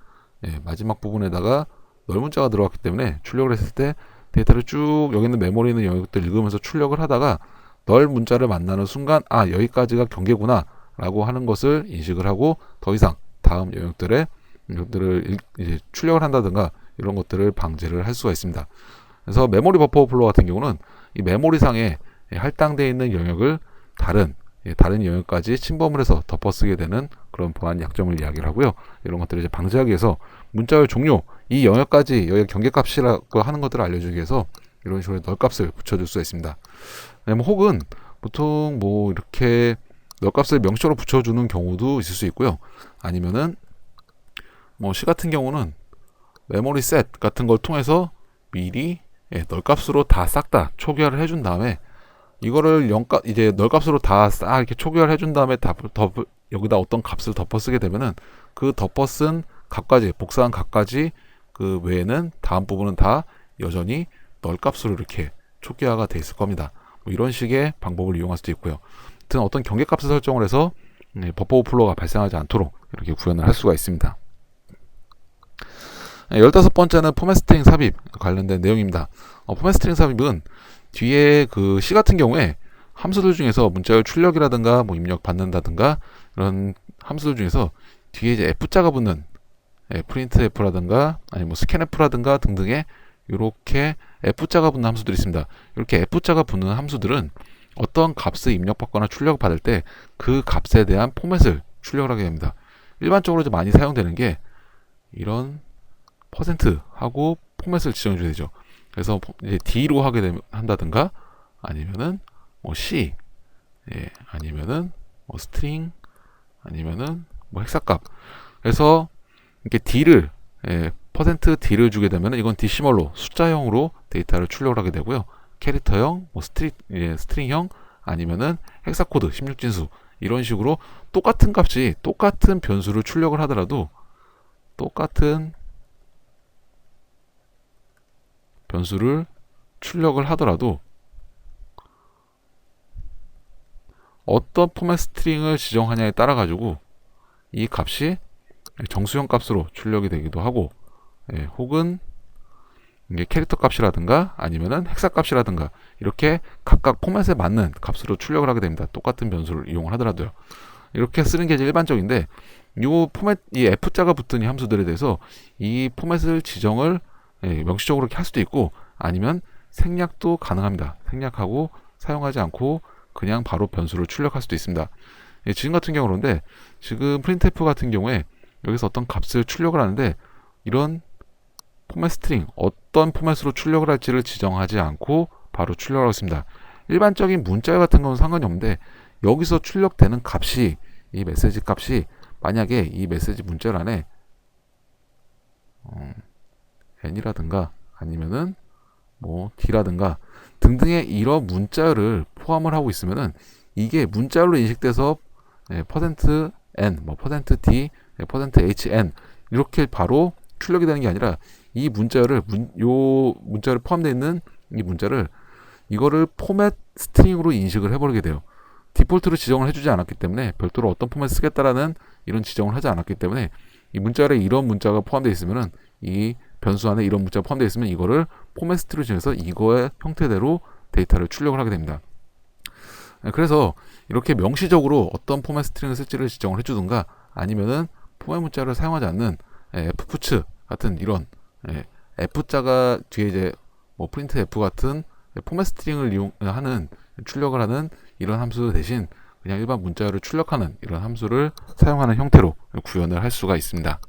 마지막 부분에다가 널 문자가 들어갔기 때문에 출력을 했을 때 데이터를 쭉 여기 있는 메모리 있는 영역들 읽으면서 출력을 하다가 널 문자를 만나는 순간 아 여기까지가 경계구나 라고 하는 것을 인식을 하고 더 이상 다음 영역들을 이제 출력을 한다든가 이런 것들을 방지를 할 수가 있습니다. 그래서 메모리 버퍼 오버플로어 같은 경우는 이 메모리상에 할당되어 있는 영역을 다른 영역까지 침범을 해서 덮어쓰게 되는 그런 보안 약점을 이야기를 하고요. 이런 것들을 이제 방지하기 위해서 문자열 종료 이 영역까지 여기 경계값이라고 하는 것들을 알려주기 위해서 이런 식으로 널값을 붙여줄 수가 있습니다. 혹은 보통 뭐 이렇게 널값을 명시적으로 붙여주는 경우도 있을 수 있고요. 아니면은 뭐 C 같은 경우는 메모리 셋 같은 걸 통해서 미리 널값으로 다 싹 다 초기화를 해준 다음에 이거를 이제 널값으로 다 싹 이렇게 초기화를 해준 다음에 여기다 어떤 값을 덮어쓰게 되면은 그 덮어쓴 값까지 복사한 값까지 그 외에는 다음 부분은 다 여전히 널값으로 이렇게 초기화가 돼 있을 겁니다. 뭐 이런 식의 방법을 이용할 수도 있고요. 아무튼 어떤 경계값을 설정을 해서 버퍼 오버플로어가 발생하지 않도록 이렇게 구현을 할 수가 있습니다. 15번째는 포맷 스트링 삽입 관련된 내용입니다. 포맷 스트링 삽입은 뒤에 그 C 같은 경우에 함수들 중에서 문자열 출력이라든가 뭐 입력 받는다든가 이런 함수들 중에서 뒤에 이제 F자가 붙는 프린트 F라든가 아니 뭐 스캔 F라든가 등등의 이렇게 F자가 붙는 함수들이 있습니다. 이렇게 F자가 붙는 함수들은 어떤 값을 입력받거나 출력받을 때 그 값에 대한 포맷을 출력을 하게 됩니다. 일반적으로 좀 많이 사용되는 게 이런 %하고 포맷을 지정해 줘야 되죠. 그래서 이제 D로 하게 한다든가 아니면은 뭐 C 아니면은 뭐 스트링 아니면은 뭐 헥사값. 그래서 이렇게 D를 %D를 주게 되면 이건 데시멀로 숫자형으로 데이터를 출력을 하게 되고요. 캐릭터형, 뭐 스트링형 아니면은 헥사코드 16진수 이런 식으로 똑같은 값이 똑같은 변수를 출력을 하더라도 똑같은 변수를 출력을 하더라도 어떤 포맷 스트링을 지정하냐에 따라 가지고 이 값이 정수형 값으로 출력이 되기도 하고 혹은 이게 캐릭터 값이라든가 아니면은 헥사 값이라든가 이렇게 각각 포맷에 맞는 값으로 출력을 하게 됩니다. 똑같은 변수를 이용을 하더라도요. 이렇게 쓰는 게 일반적인데 이 F자가 붙은 이 함수들에 대해서 이 포맷을 지정을 명시적으로 이렇게 할 수도 있고 아니면 생략도 가능합니다. 생략하고 사용하지 않고 그냥 바로 변수를 출력할 수도 있습니다. 지금 같은 경우인데 지금 printf 같은 경우에 여기서 어떤 값을 출력을 하는데 이런 포맷 스트링 어떤 포맷으로 출력을 할지를 지정하지 않고 바로 출력을 하고 있습니다. 일반적인 문자열 같은 경우는 상관이 없는데 여기서 출력되는 값이 이 메시지 값이 만약에 이 메시지 문자열 안에 n이라든가 아니면은 뭐 d라든가 등등의 이런 문자열을 포함을 하고 있으면은 이게 문자열로 인식돼서 %n, 뭐 %d, %hn 이렇게 바로 출력이 되는 게 아니라 이 문자열을 문자열에 포함되어 있는 이 문자를 이거를 포맷 스트링으로 인식을 해버리게 돼요. 디폴트로 지정을 해주지 않았기 때문에 별도로 어떤 포맷을 쓰겠다라는 이런 지정을 하지 않았기 때문에 이 문자열에 이런 문자가 포함되어 있으면은 이 변수 안에 이런 문자가 포함되어 있으면 이거를 포맷 스트링을 지정해서 이거의 형태대로 데이터를 출력을 하게 됩니다. 그래서 이렇게 명시적으로 어떤 포맷 스트링을 쓸지를 지정을 해주든가 아니면은 포맷 문자를 사용하지 않는 fputs 같은 이런 f자가 뒤에 이제 뭐 프린트 f 같은 포맷 스트링을 이용하는 출력을 하는 이런 함수 대신 그냥 일반 문자열을 출력하는 이런 함수를 사용하는 형태로 구현을 할 수가 있습니다.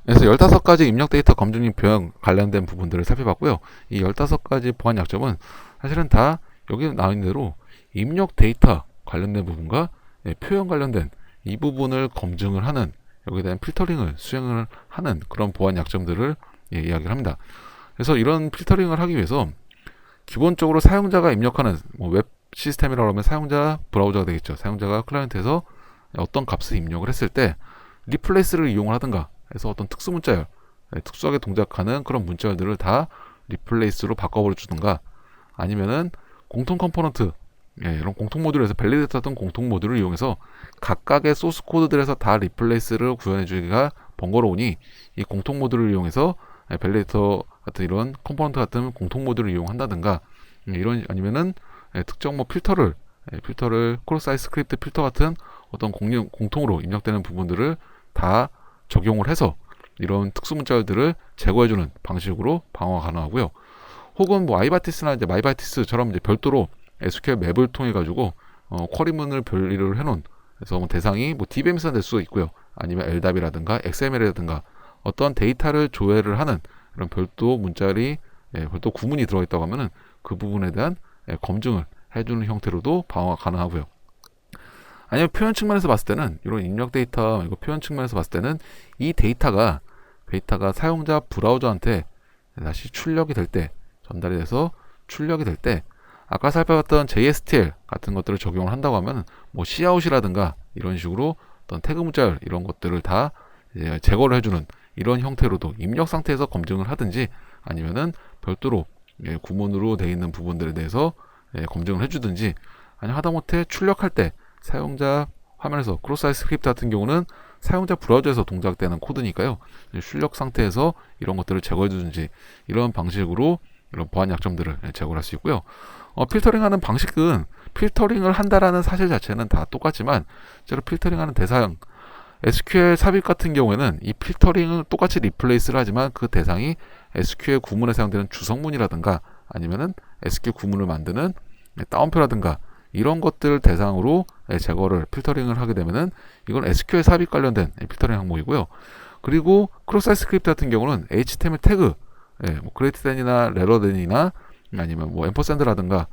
그래서 15가지 입력 데이터 검증 표현 관련된 부분들을 살펴봤고요. 이 15가지 보안 약점은 사실은 다 여기 나와 있는 대로 입력 데이터 관련된 부분과 표현 관련된 이 부분을 검증을 하는 여기에 대한 필터링을 수행을 하는 그런 보안 약점들을 이야기를 합니다. 그래서 이런 필터링을 하기 위해서 기본적으로 사용자가 입력하는 뭐 웹 시스템이라고 하면 사용자 브라우저가 되겠죠. 사용자가 클라이언트에서 어떤 값을 입력을 했을 때 리플레이스를 이용을 하든가 해서 어떤 특수 문자열, 특수하게 동작하는 그런 문자열들을 다 리플레이스로 바꿔버려 주든가 아니면은 공통 컴포넌트 이런 공통 모듈에서 밸리데이터던 공통 모듈을 이용해서 각각의 소스 코드들에서 다 리플레이스를 구현해 주기가 번거로우니 이 공통 모듈을 이용해서 밸리데이터 같은 이런 컴포넌트 같은 공통 모듈을 이용한다든가 이런 아니면은 특정 뭐 필터를 크로스사이트 스크립트 필터 같은 어떤 공통으로 입력되는 부분들을 다 적용을 해서 이런 특수 문자열들을 제거해주는 방식으로 방어가 가능하고요. 혹은 뭐 아이바티스나 이제 마이바티스처럼 이제 별도로 SQL 맵을 통해 가지고 쿼리문을 별리를 해놓은 그래서 뭐 대상이 뭐 DBMS가 될 수도 있고요. 아니면 LDAP이라든가 XML이라든가 어떤 데이터를 조회를 하는 그런 별도 문자열이 별도 구문이 들어있다고 하면은 그 부분에 대한 검증을 해주는 형태로도 방어가 가능하고요. 아니면 표현 측면에서 봤을 때는 이런 입력 데이터 이거 표현 측면에서 봤을 때는 이 데이터가 사용자 브라우저한테 다시 출력이 될 때 전달이 돼서 출력이 될 때 아까 살펴봤던 JSTL 같은 것들을 적용을 한다고 하면 뭐 cout이라든가 이런 식으로 어떤 태그 문자열 이런 것들을 다 이제 제거를 해주는 이런 형태로도 입력 상태에서 검증을 하든지 아니면은 별도로 구문으로 되어 있는 부분들에 대해서 검증을 해주든지 아니 하다못해 출력할 때 사용자 화면에서 크로스사이트 스크립트 같은 경우는 사용자 브라우저에서 동작되는 코드니까요. 출력 상태에서 이런 것들을 제거해 주든지 이런 방식으로 이런 보안 약점들을 제거할 수 있고요. 필터링하는 방식은 필터링을 한다라는 사실 자체는 다 똑같지만 실제로 필터링하는 대상 SQL 삽입 같은 경우에는 이 필터링은 똑같이 리플레이스를 하지만 그 대상이 SQL 구문에 사용되는 주성문이라든가 아니면은 SQL 구문을 만드는 따옴표라든가 이런 것들 대상으로 제거를 필터링을 하게 되면은 이건 SQL 삽입 관련된 필터링 항목이고요. 그리고 크로스사이트 스크립트 같은 경우는 HTML 태그, 뭐 그레이트댄이나 레러댄이나 아니면 뭐 앰퍼샌드라든가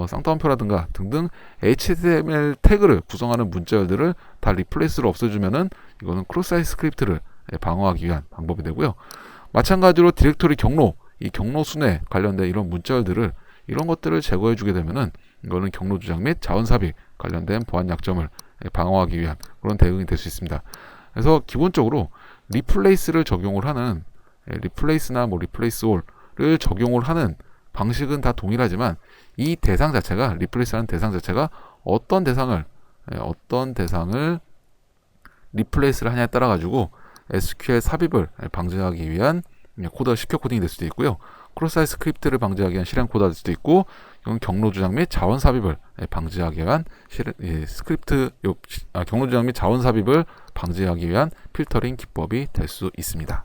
쌍따옴표라든가 등등 HTML 태그를 구성하는 문자열들을 다 리플레이스로 없애주면은 이거는 크로스사이트 스크립트를 방어하기 위한 방법이 되고요. 마찬가지로 디렉토리 경로, 이 경로 순회 관련된 이런 문자열들을 이런 것들을 제거해주게 되면은 이거는 경로 주장 및 자원 삽입 관련된 보안 약점을 방어하기 위한 그런 대응이 될 수 있습니다. 그래서 기본적으로 리플레이스를 적용을 하는 리플레이스나 뭐 리플레이스 올을 적용을 하는 방식은 다 동일하지만 이 대상 자체가 리플레이스하는 대상 자체가 어떤 대상을 리플레이스를 하냐에 따라 가지고 SQL 삽입을 방지하기 위한 코드가 시큐어 코딩이 될 수도 있고요. 크로스사이트 스크립트를 방지하기 위한 실행 코드가 될 수도 있고 이건 경로 주장 및 자원 삽입을 방지하기 위한 경로 주장 및 자원 삽입을 방지하기 위한 필터링 기법이 될 수 있습니다.